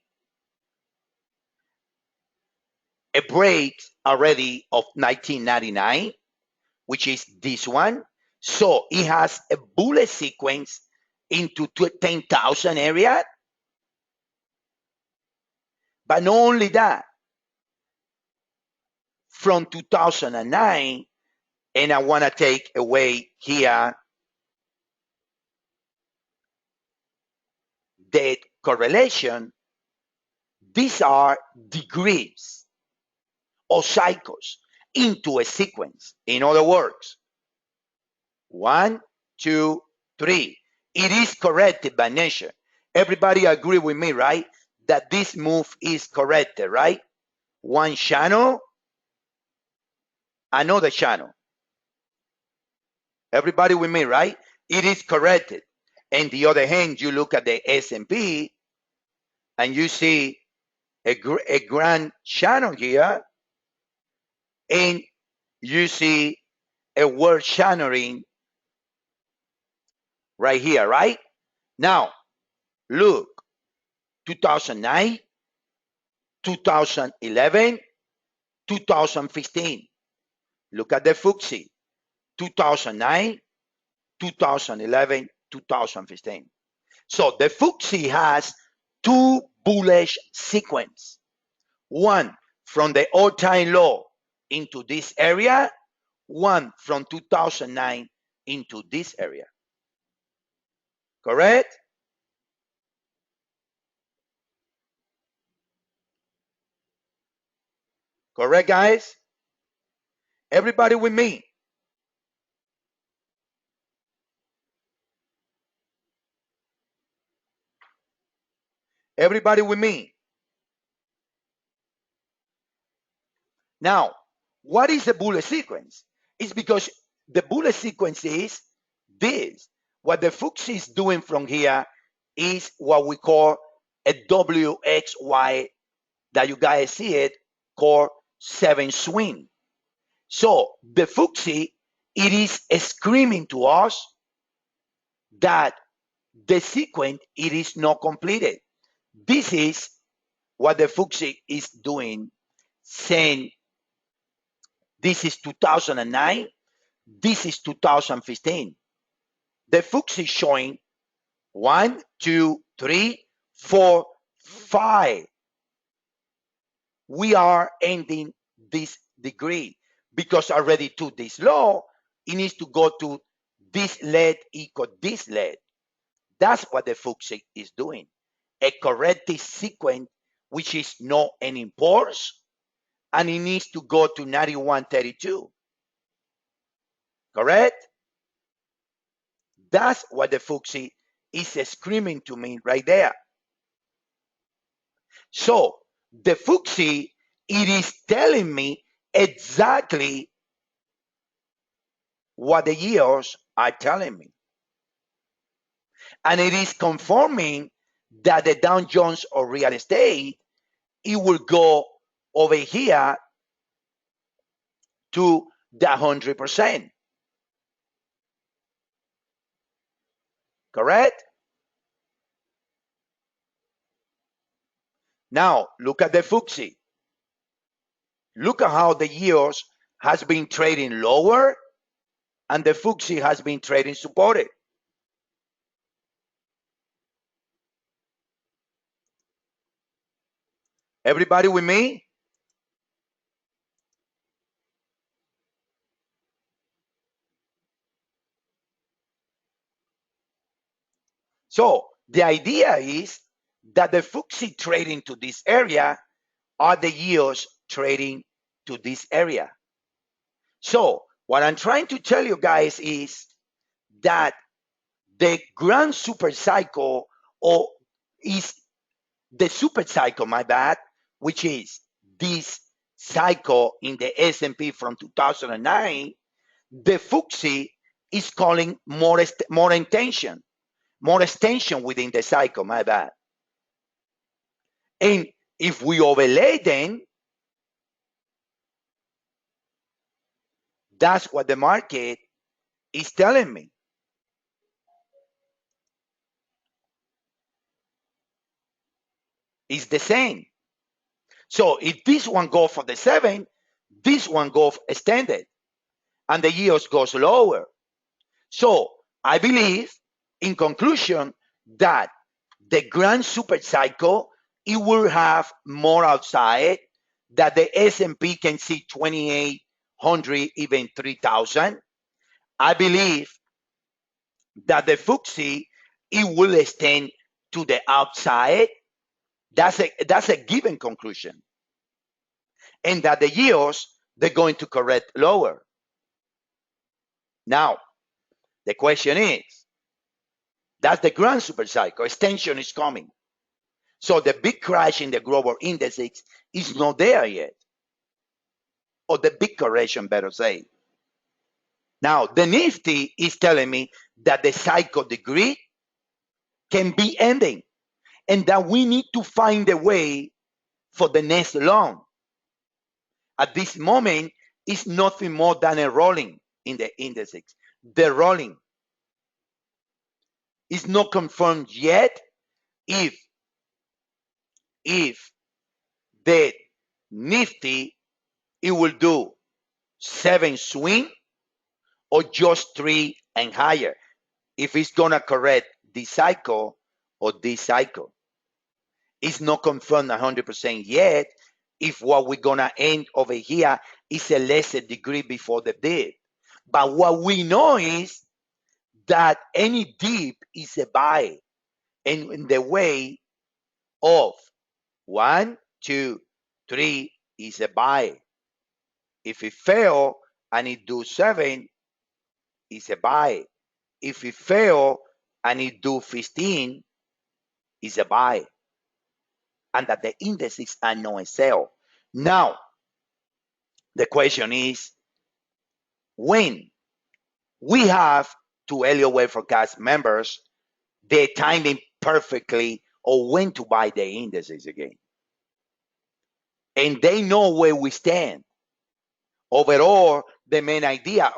a break already of 1999, which is this one. So it has a bullet sequence into 10,000 area. But not only that, from 2009, and I want to take away here the correlation, these are degrees or cycles into a sequence. In other words, 1, 2, 3. It is corrected by nature. Everybody agree with me, right? That this move is corrected, right? One channel, another channel. Everybody with me, right? It is corrected. On the other hand, you look at the S&P and you see a grand channel here, and you see a word channeling right here, right? Now, look, 2009, 2011, 2015. Look at the FTSE, 2009, 2011, 2015. So the FTSE has two bullish sequence. One from the all-time low into this area, one from 2009 into this area. Correct? Correct, guys? Everybody with me? Everybody with me? Now, what is the bullet sequence? It's because the bullet sequence is this. What the FTSE is doing from here is what we call a WXY, that you guys see it, called 7 swing. So the FTSE, it is screaming to us that the sequence, it is not completed. This is what the FTSE is doing, saying this is 2009, this is 2015. The FTSE is showing 1, 2, 3, 4, 5. We are ending this degree because already to this low, it needs to go to this lead equal this lead. That's what the FTSE is doing. A corrective sequence, which is not an impulse, and it needs to go to 91.32. Correct? That's what the FTSE is screaming to me right there. So the FTSE, it is telling me exactly what the years are telling me. And it is confirming that the Dow Jones or real estate, it will go over here to the 100%. Correct? Now, look at the FTSE. Look at how the years has been trading lower and the FTSE has been trading supported. Everybody with me? So the idea is that the FTSE trading to this area are the yields trading to this area. So what I'm trying to tell you guys is that the grand super cycle, or is the super cycle, my bad, which is this cycle in the S&P from 2009, the FTSE is calling more extension within the cycle, my bad. And if we overlay then That's what the market is telling me. It's the same. So if this one goes for the 7, this one goes extended, and the yields goes lower. So I believe, in conclusion, that the grand super cycle, it will have more outside, that the S&P can see 2,800, even 3,000. I believe that the FTSE, it will extend to the outside. That's a given conclusion. And that the yields, they're going to correct lower. Now, the question is, that's the grand super cycle. Extension is coming. So the big crash in the global indices is not there yet. Or the big correction, better say. Now, the Nifty is telling me that the cycle degree can be ending, and that we need to find a way for the next long. At this moment, it's nothing more than a rolling in the indices. The rolling is not confirmed yet if the Nifty, it will do 7 swing or just 3 and higher. If it's gonna correct this cycle or this cycle, it's not confirmed 100% yet. If what we're gonna end over here is a lesser degree before the dip, but what we know is that any dip is a buy, and in the way of 1, 2, 3 is a buy. If it fail and it do 7, it's a buy. If it fail and it do 15, it's a buy. And that the indices are no sell. Now, the question is, when we have to Elliott Wave Forecast members, they timing perfectly or when to buy the indices again. And they know where we stand. Overall, the main idea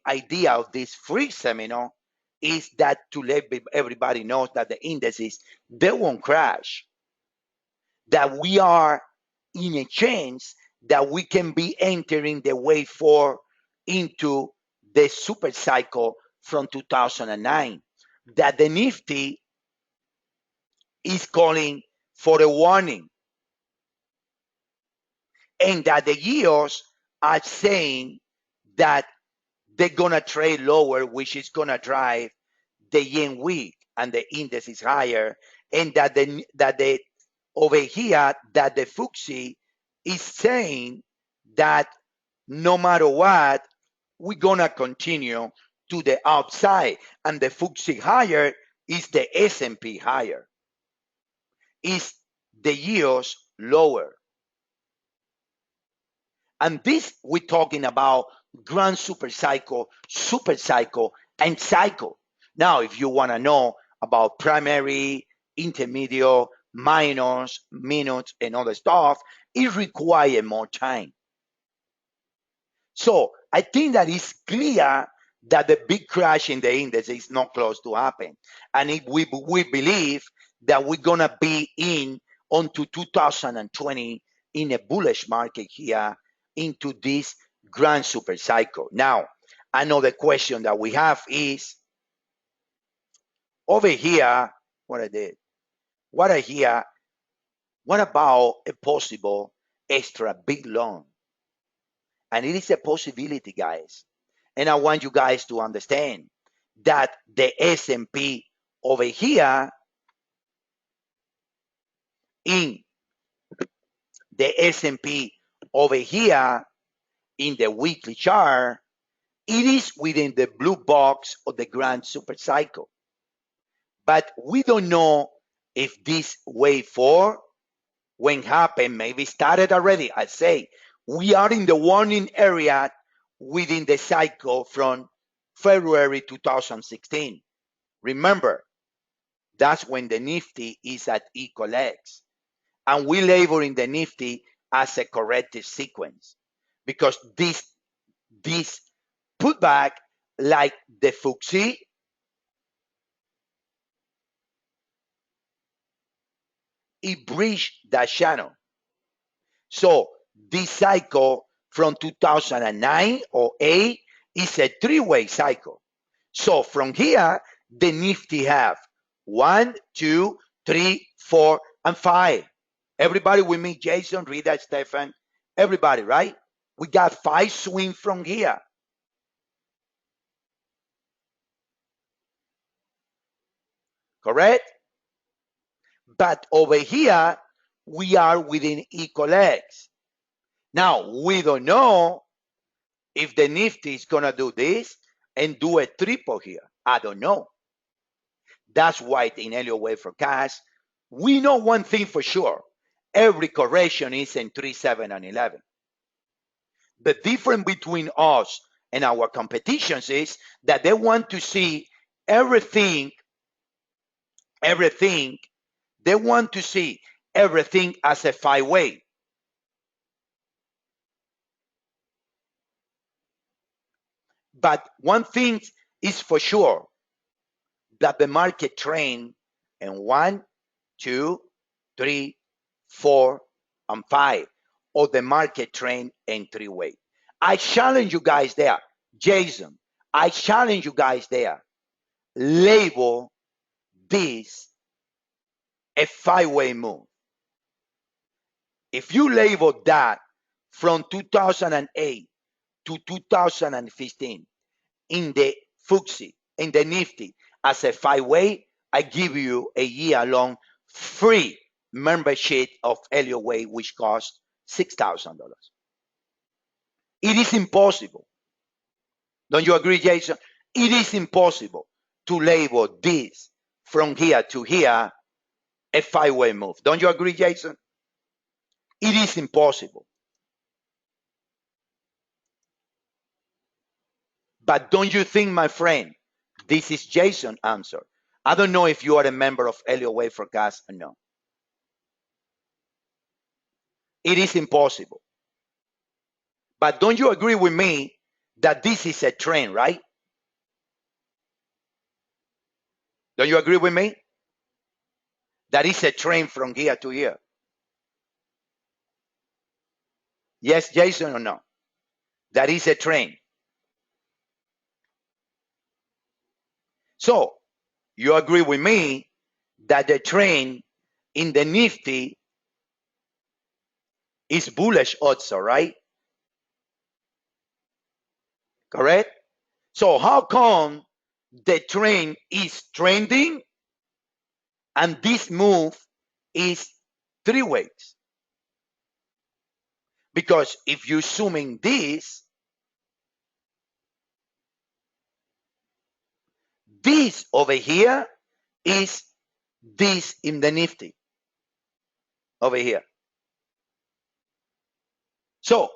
idea of this free seminar is that to let everybody know that the indices, they won't crash. That we are in a chance that we can be entering the wave 4 into the super cycle from 2009. That the Nifty is calling for a warning. And that the yields are saying that they're going to trade lower, which is going to drive the yen weak and the index is higher. And that the over here, that the FTSE is saying that no matter what, we're going to continue to the outside. And the FTSE higher is the S&P higher. Is the yields lower. And this, we're talking about grand super cycle, and cycle. Now, if you want to know about primary, intermediate, minors, minutes, and other stuff, it requires more time. So I think that it's clear that the big crash in the index is not close to happen. And if we believe that we're going to be in onto 2020 in a bullish market here into this grand super cycle. Now, another question that we have is over here, what about a possible extra big loan? And it is a possibility, guys. And I want you guys to understand that the S&P over here in the S&P over here in the weekly chart, it is within the blue box of the grand super cycle. But we don't know if this wave 4, when happened, maybe started already. I say we are in the warning area within the cycle from February 2016. Remember, that's when the Nifty is at equal X. And we label in the Nifty as a corrective sequence because this this pullback like the FTSE, it breached that channel. So this cycle from 2009 or 8 is a three-way cycle. So from here, the Nifty have 1, 2, 3, 4, and 5. Everybody with me, Jason, Rita, Stefan, everybody, right? We got 5 swing from here. Correct? But over here, we are within equal legs. Now, we don't know if the Nifty is going to do this and do a triple here. I don't know. That's why in Elliott Wave forecast, we know one thing for sure. Every correction is in 3, 7, and 11. The difference between us and our competitions is that they want to see everything, they want to see everything as a 5-way. But one thing is for sure, that the market trend in 1, 2, 3, 4, and 5, or the market trend in 3-way. I challenge you guys there. Jason, I challenge you guys there. Label this a 5-way move. If you label that from 2008 to 2015 in the FTSE, in the Nifty, as a 5-way, I give you a year-long free membership of Elliott Wave, which costs $6,000. It is impossible. Don't you agree, Jason? It is impossible to label this from here to here a 5-way move. Don't you agree, Jason? It is impossible. But don't you think, my friend, this is Jason's answer? I don't know if you are a member of Elliott Wave Forecast or no. It is impossible. But don't you agree with me that this is a trend, right? Don't you agree with me? That is a trend from here to here. Yes, Jason, or no? That is a trend. So, you agree with me that the trend in the Nifty is bullish also, right? Correct? So how come the trend is trending and this move is 3-ways? Because if you zoom in this over here is this in the Nifty over here. So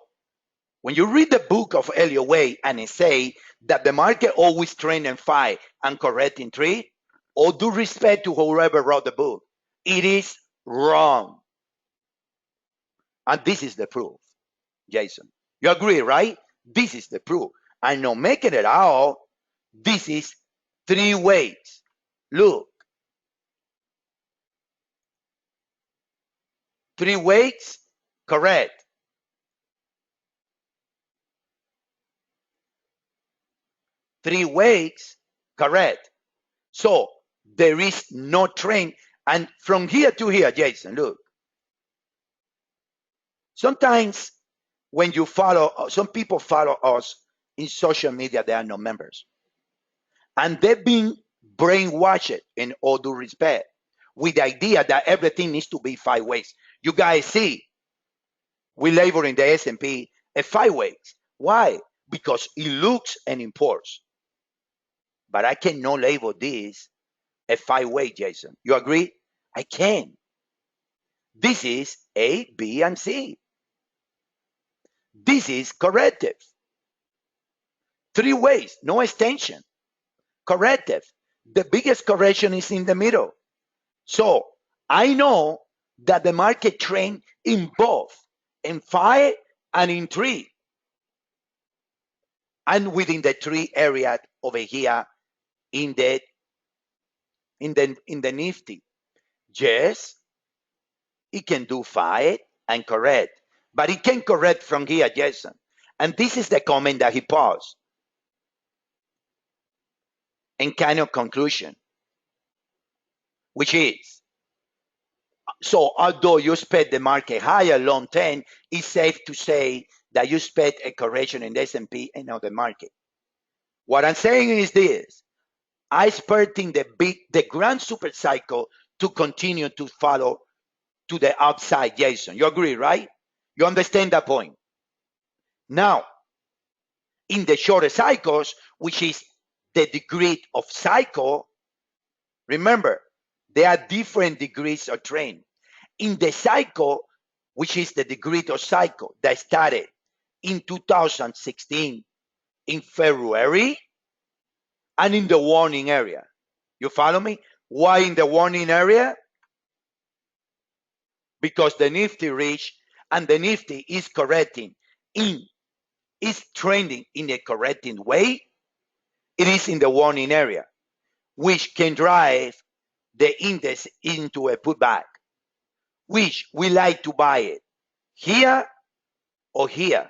when you read the book of Elliott Wave and it say that the market always trend in 5 and correct in 3, all due respect to whoever wrote the book, it is wrong. And this is the proof, Jason. You agree, right? This is the proof. I'm not making it out. This is 3-ways. Look. 3-ways, correct. 3-ways, correct. So there is no trend. And from here to here, Jason, look. Sometimes when you follow, some people follow us in social media, they are not members. And they've been brainwashed, in all due respect, with the idea that everything needs to be 5-ways. You guys see, we label in the S&P a 5-ways. Why? Because it looks and imports. But I cannot label this a 5-way, Jason. You agree? I can. This is A, B, and C. This is corrective. 3-ways, no extension. Corrective. The biggest correction is in the middle. So I know that the market trend in both, in 5 and in 3. and within the three areas over here in the Nifty. Yes, it can do fight and correct, but it can correct from here, Jason. And this is the comment that he paused in kind of conclusion, which is, so although you expect the market higher long term, it's safe to say that you expect a correction in the S&P and not the market. What I'm saying is this: I expecting the grand super cycle to continue to follow to the upside, Jason. You agree, right? You understand that point? Now, in the shorter cycles, which is the degree of cycle, remember, there are different degrees of trend. In the cycle, which is the degree of cycle that started in 2016 in February, and in the warning area. You follow me? Why in the warning area? Because the Nifty reached, and the Nifty is correcting is trending in a correcting way. It is in the warning area, which can drive the index into a putback, which we like to buy it here or here.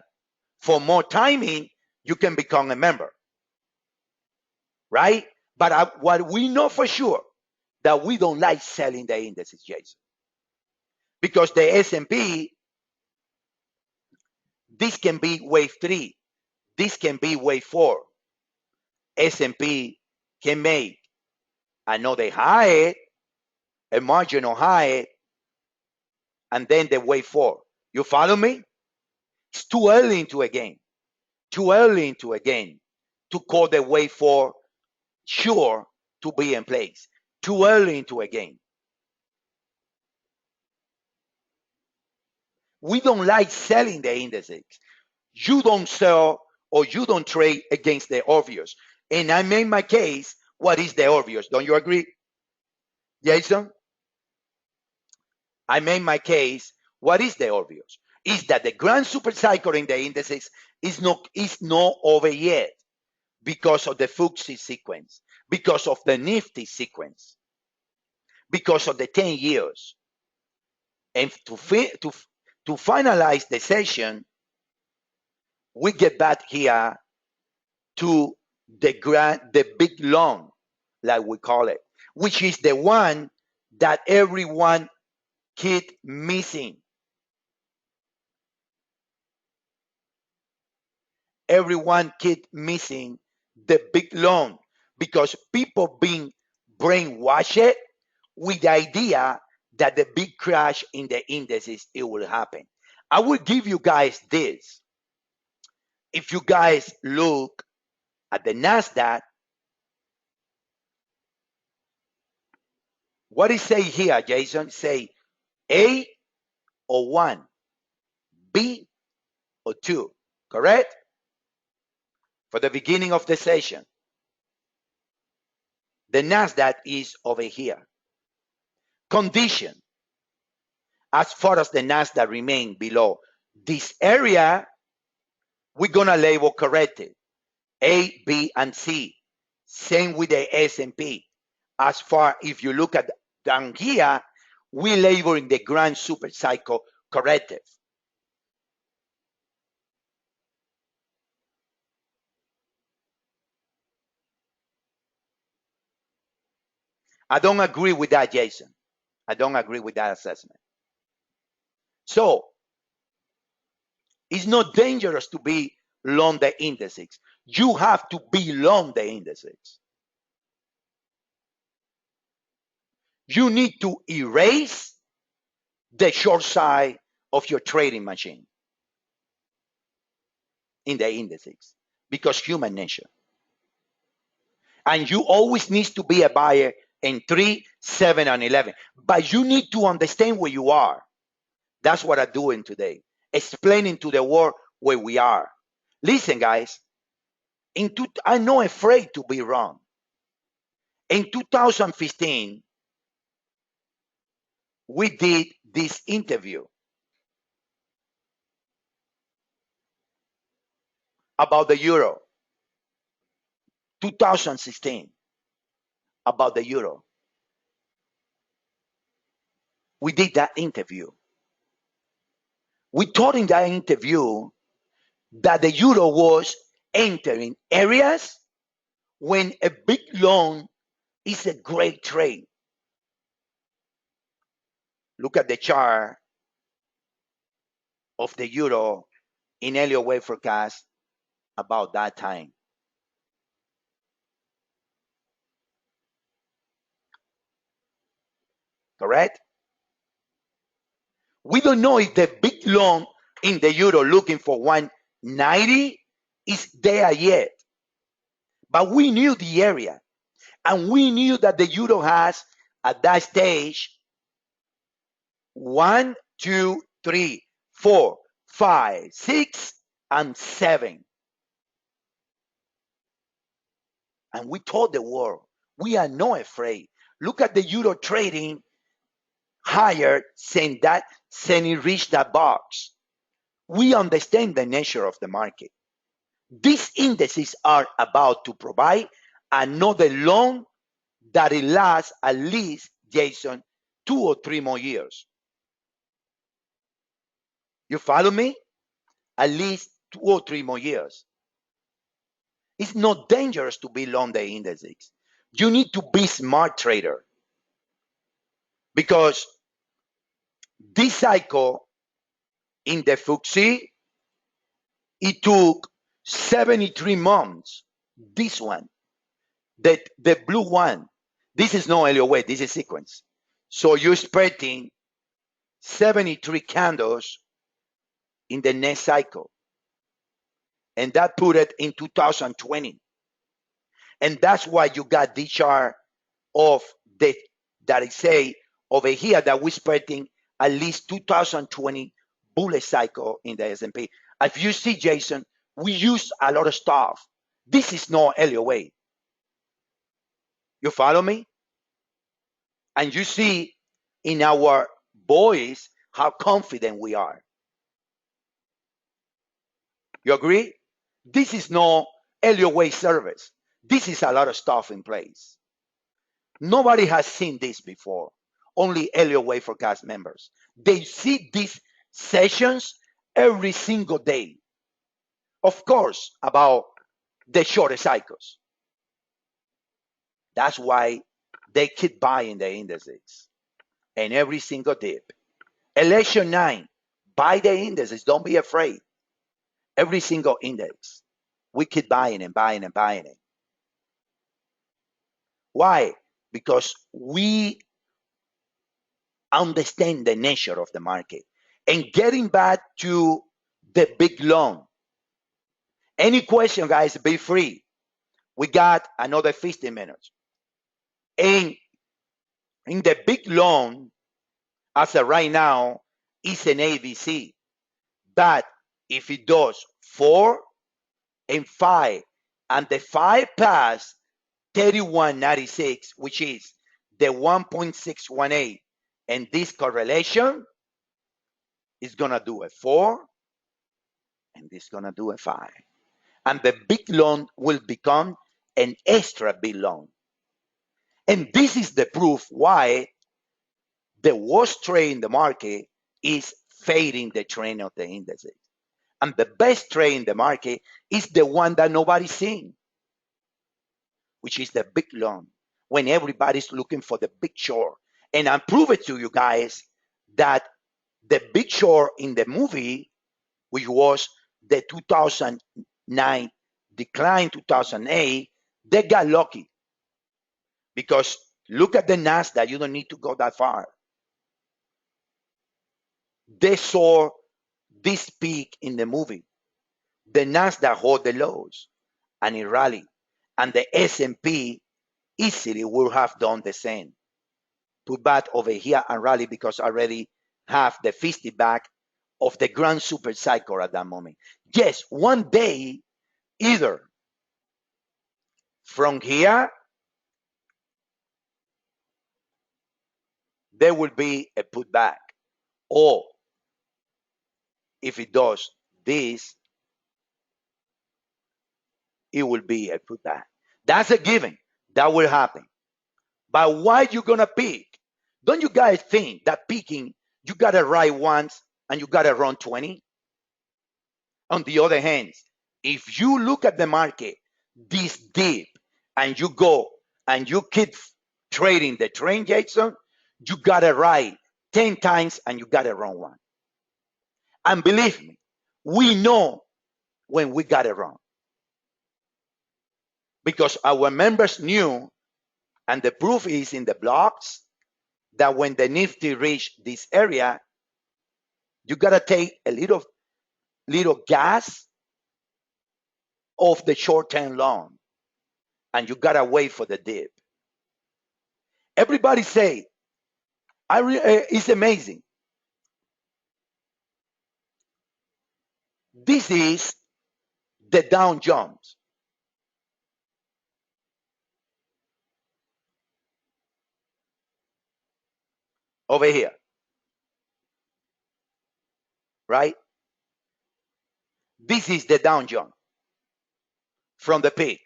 For more timing, you can become a member, right? But what we know for sure, that we don't like selling the indices, Jason, because the S&P, this can be wave 3, this can be wave 4. S&P can make another high, a marginal high, and then the wave 4. You follow me? It's too early into a game. Too early into a game to call the wave 4 sure to be in place. Too early into a game. We don't like selling the indices. You don't sell or you don't trade against the obvious. And I made my case, what is the obvious? Don't you agree, Jason? I made my case, what is the obvious? Is that the grand super cycle in the indices is not over yet because of the FTSE sequence, because of the Nifty sequence, because of the 10 years. And to finalize the session, we get back here to the big long, like we call it, which is the one that everyone keep missing. Everyone keep missing the big long because people being brainwashed with the idea that the big crash in the indices, it will happen. I will give you guys this. If you guys look at the NASDAQ, what it say here, Jason? Say A or 1, B or 2, correct? For the beginning of the session. The NASDAQ is over here. Condition. As far as the NASDAQ remain below this area, we're going to label corrected. A, B, and C. Same with the S&P. As far, if you look at down here, we label in the grand super cycle corrective. I don't agree with that, Jason. I don't agree with that assessment. So, it's not dangerous to be long the indices. You have to be long the indices. You need to erase the short side of your trading machine in the indices because human nature. And you always need to be a buyer in 3, 7, and 11. But you need to understand where you are. That's what I'm doing today, explaining to the world where we are. Listen, guys, I'm not afraid to be wrong. In 2015, we did this interview about the euro. 2016 about the euro. We did that interview. We told in that interview that the euro was entering areas when a big loan is a great trade. Look at the chart of the euro in Elliott Wave forecast about that time. Correct? We don't know if the big loan in the euro looking for 190 is there yet. But we knew the area. And we knew that the euro has, at that stage, 1, 2, 3, 4, 5, 6, and 7. And we told the world, we are not afraid. Look at the euro trading higher than it reached that box. We understand the nature of the market. These indices are about to provide another loan that it lasts at least, Jason, 2 or 3 more years. You follow me? At least 2 or 3 more years. It's not dangerous to be long the indices. You need to be smart trader, because this cycle in the FTSE, it took 73 months. This one, the blue one, this is no Elliott Wave, this is sequence. So you're expecting 73 candles in the next cycle. And that put it in 2020. And that's why you got this chart of that I say over here that we're expecting at least 2020 bullet cycle in the S&P. If you see, Jason, we use a lot of stuff. This is not Elliott Wave. You follow me? And you see in our voice how confident we are. You agree? This is no Elliott Wave service. This is a lot of stuff in place. Nobody has seen this before. Only Elliott Wave forecast members. They see these sessions every single day. Of course, about the shorter cycles. That's why they keep buying the indices. And every single dip. Election 9, buy the indices. Don't be afraid. Every single index. We keep buying and buying and buying it. Why? Because we understand the nature of the market. And getting back to the big loan. Any question, guys, be free. We got another 15 minutes. And in the big loan, as of right now, it's an ABC. But if it does 4 and 5, and the 5 pass 31.96, which is the 1.618, and this correlation is going to do a 4, and this is going to do a 5. And the big loan will become an extra big loan. And this is the proof why the worst trade in the market is fading the trend of the indices. And the best trade in the market is the one that nobody's seeing, which is the big loan, when everybody's looking for the big short. And I prove it to you guys that the big short in the movie, which was the 2009 decline, 2008, they got lucky. Because look at the NASDAQ, you don't need to go that far. They saw this peak in the movie. The NASDAQ hold the lows and it rallied. And the S&P easily would have done the same. Put back over here and rally because already have the 50 back of the grand super cycle at that moment. Yes, one day, either from here, there will be a putback. Or if it does this, it will be a putback. That's a given. That will happen. But why you gonna pick? Don't you guys think that picking, you gotta ride once and you gotta run 20? On the other hand, if you look at the market this deep and you go and you keep trading the train, Jason, you gotta ride 10 times and you gotta run one. And believe me, we know when we got it wrong because our members knew, and the proof is in the blogs, that when the Nifty reached this area, you gotta take a little gas off the short-term loan, and you gotta wait for the dip. Everybody say, it's amazing. This is the Dow Jones. Over here, right? This is the Dow Jones from the peak.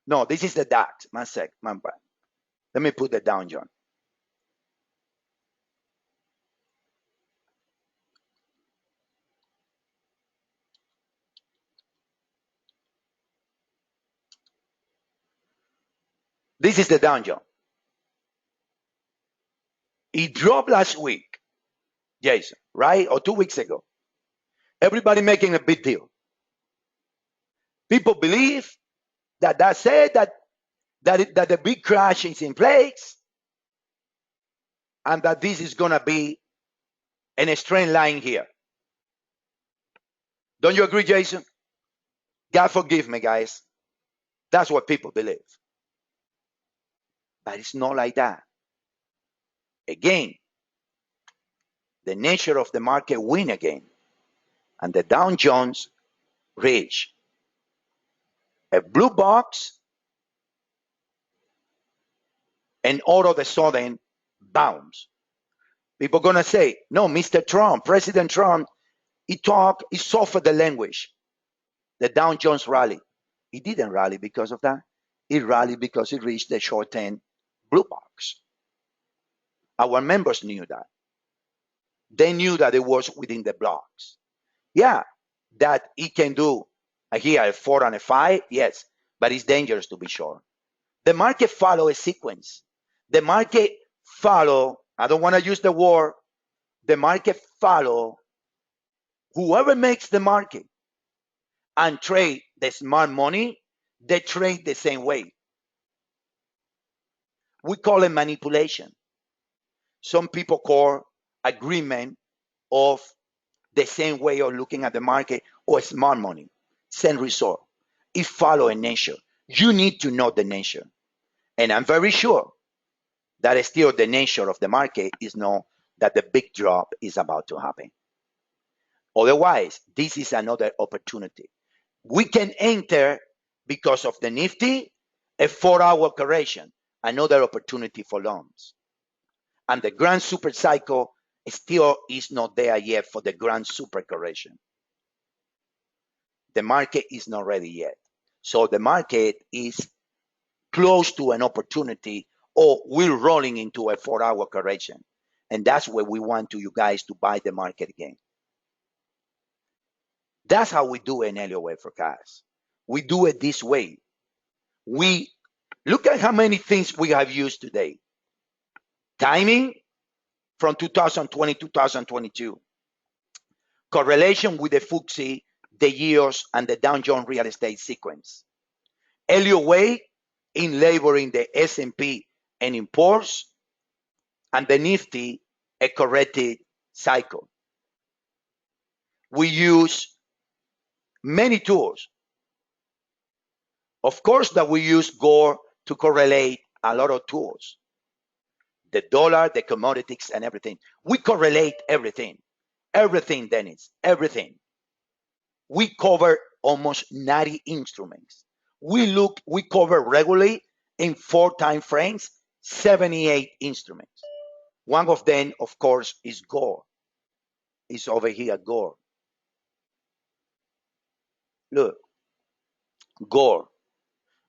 No, this is the DAX. My bad. Let me put the Dow Jones. This is the Dow Jones. It dropped last week, Jason, right? Or 2 weeks ago. Everybody making a big deal. People believe that said that the big crash is in place and that this is going to be in a straight line here. Don't you agree, Jason? God forgive me, guys. That's what people believe. But it's not like that. Again, the nature of the market win again. And the Dow Jones reach a blue box and all of a sudden bounce. People going to say, no, Mr. Trump, President Trump, he softened the language. The Dow Jones rally. He didn't rally because of that. He rallied because he reached the short-term blue box. Our members knew that. They knew that it was within the blocks. Yeah, that he can do here a 4 and a 5, yes, but it's dangerous to be short. The market follow a sequence. The market follow, I don't want to use the word, the market follow whoever makes the market and trade the smart money, they trade the same way. We call it manipulation. Some people call agreement of the same way of looking at the market or smart money. Same result. It follow a nature. You need to know the nature. And I'm very sure that still the nature of the market is know that the big drop is about to happen. Otherwise, this is another opportunity. We can enter because of the Nifty, a 4-hour correction, another opportunity for loans. And the grand super cycle still is not there yet for the grand super correction. The market is not ready yet. So the market is close to an opportunity, or we're rolling into a 4-hour correction. And that's where we want you guys to buy the market again. That's how we do an Elliott Wave forecast. We do it this way. We look at how many things we have used today. Timing from 2020, 2022. Correlation with the FTSE, the years, and the Dow Jones real estate sequence. Elliott Wave in laboring the S&P and imports, and the Nifty, a corrected cycle. We use many tools. Of course that we use Gore to correlate a lot of tools. The dollar, the commodities, and everything. We correlate everything. Everything, Dennis, everything. We cover almost 90 instruments. We cover regularly in 4 time frames, 78 instruments. One of them, of course, is Gore. It's over here, Gore. Look, Gore.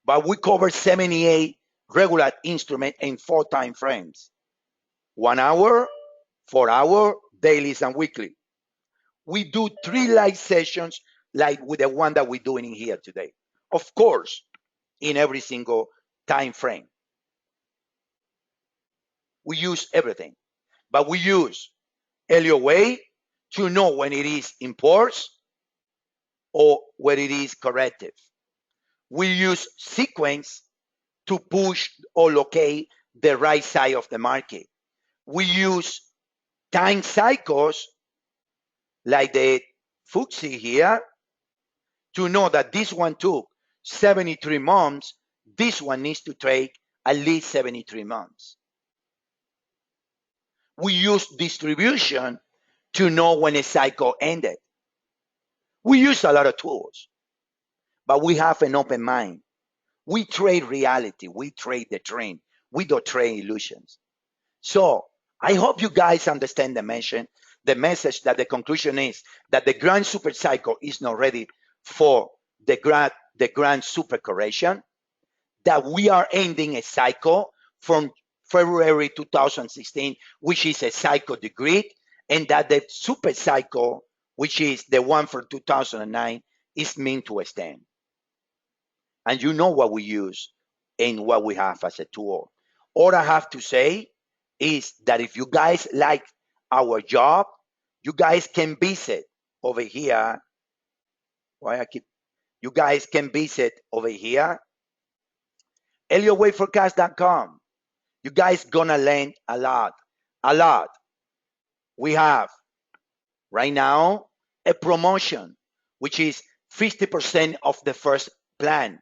But we cover 78 regular instruments in 4 time frames: 1 hour, 4 hour, dailies, and weekly. We do 3 live sessions like with the one that we're doing in here today. Of course, in every single time frame. We use everything, but we use Elliott Wave to know when it is imports or when it is corrective. We use sequence to push or locate the right side of the market. We use time cycles like the FTSE here to know that this one took 73 months. This one needs to take at least 73 months. We use distribution to know when a cycle ended. We use a lot of tools, but we have an open mind. We trade reality. We trade the trend. We don't trade illusions. So I hope you guys understand the message that the conclusion is that the grand super cycle is not ready for the grand super correction, that we are ending a cycle from February 2016, which is a cycle degree, and that the super cycle, which is the one for 2009, is meant to extend. And you know what we use and what we have as a tool. All I have to say is that if you guys like our job, you guys can visit over here. You guys can visit over here, ElliottWaveForecast.com. You guys gonna learn a lot, a lot. We have right now a promotion, which is 50% of the first plan.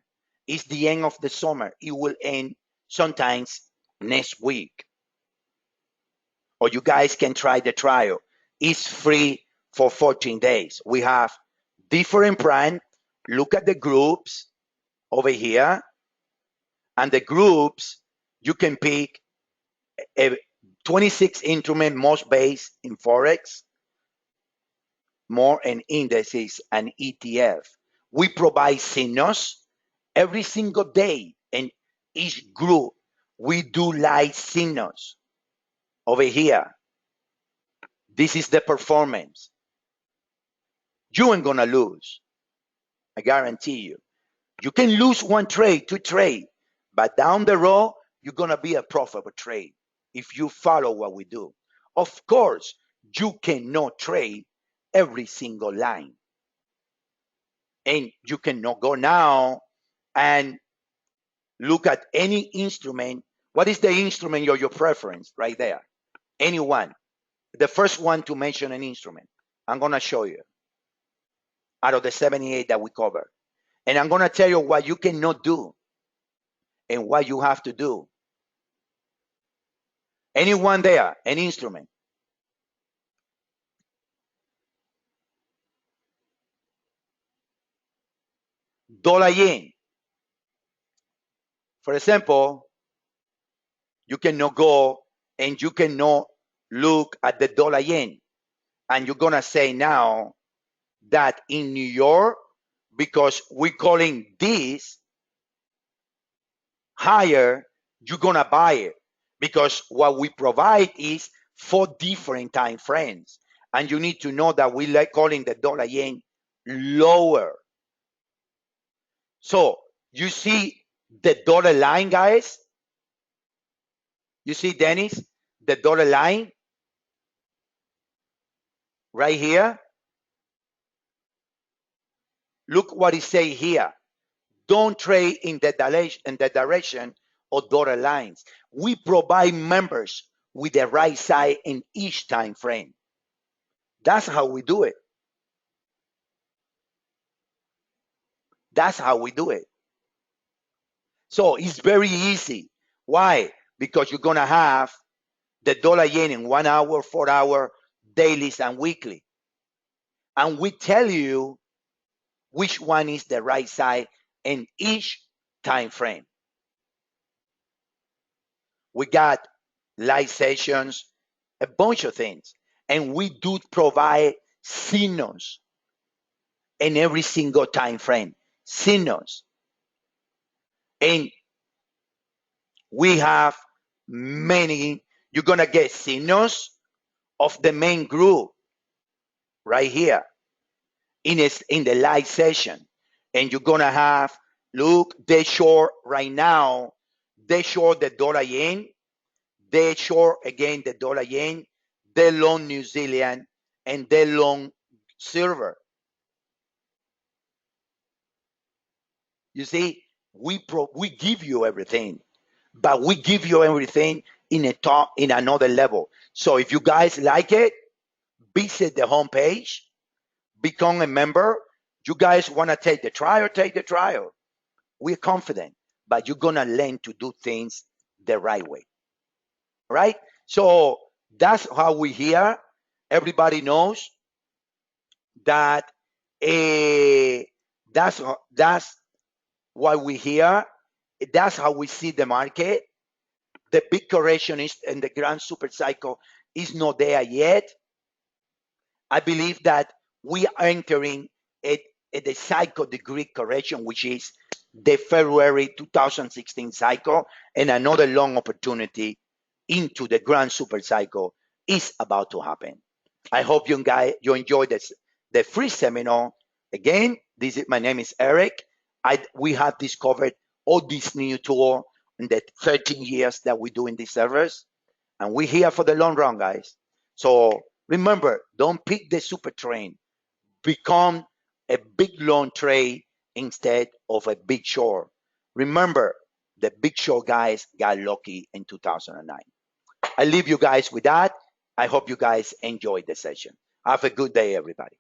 It's the end of the summer. It will end sometimes next week. Or you guys can try the trial. It's free for 14 days. We have different plans. Look at the groups over here. And the groups, you can pick a 26 instrument, most based in Forex, more in indices and ETF. We provide signals every single day, and each group we do live signals over here. This is the performance. You ain't gonna lose, I guarantee you. You can lose one trade, two trade, but down the road you're gonna be a profitable trade if you follow what we do. Of course, you cannot trade every single line, and you cannot go now and look at any instrument. What is the instrument of your preference right there? Anyone. The first one to mention an instrument. I'm going to show you out of the 78 that we covered. And I'm going to tell you what you cannot do and what you have to do. Anyone there, an instrument? Dollar yen. For example, you cannot go and you cannot look at the dollar yen. And you're going to say now that in New York, because we're calling this higher, you're going to buy it. Because what we provide is 4 different time frames. And you need to know that we like calling the dollar yen lower. So you see the dollar line, guys? You see, Dennis, the dollar line right here? Look what it says here. Don't trade in the direction of dollar lines. We provide members with the right side in each time frame. That's how we do it. That's how we do it. So it's very easy. Why? Because you're going to have the dollar yen in 1 hour, 4 hour, dailies, and weekly. And we tell you which one is the right side in each time frame. We got live sessions, a bunch of things. And we do provide signals in every single time frame. Signals. And we have many, you're going to get signals of the main group right here in the live session. And you're going to have, look, they short right now, they short the dollar yen, they short again the dollar yen, they long New Zealand, and they long silver. You see, we give you everything, but we give you everything in another level. So if you guys like it, visit the homepage, become a member. You guys want to take the trial, take the trial. We're confident, but you're gonna learn to do things the right way, right? So that's how we here. Everybody knows that eh, that's why we here. That's how we see the market. The big correction is and the grand super cycle is not there yet. I believe that we are entering the cycle, the Greek correction, which is the February 2016 cycle, and another long opportunity into the grand super cycle is about to happen. I hope you enjoy this the free seminar. Again, my name is Eric. We have discovered all these new tools in the 13 years that we do in these servers, and we're here for the long run, guys. So remember, don't pick the super train. Become a big long trade instead of a big short. Remember, the big short guys got lucky in 2009. I leave you guys with that. I hope you guys enjoyed the session. Have a good day, everybody.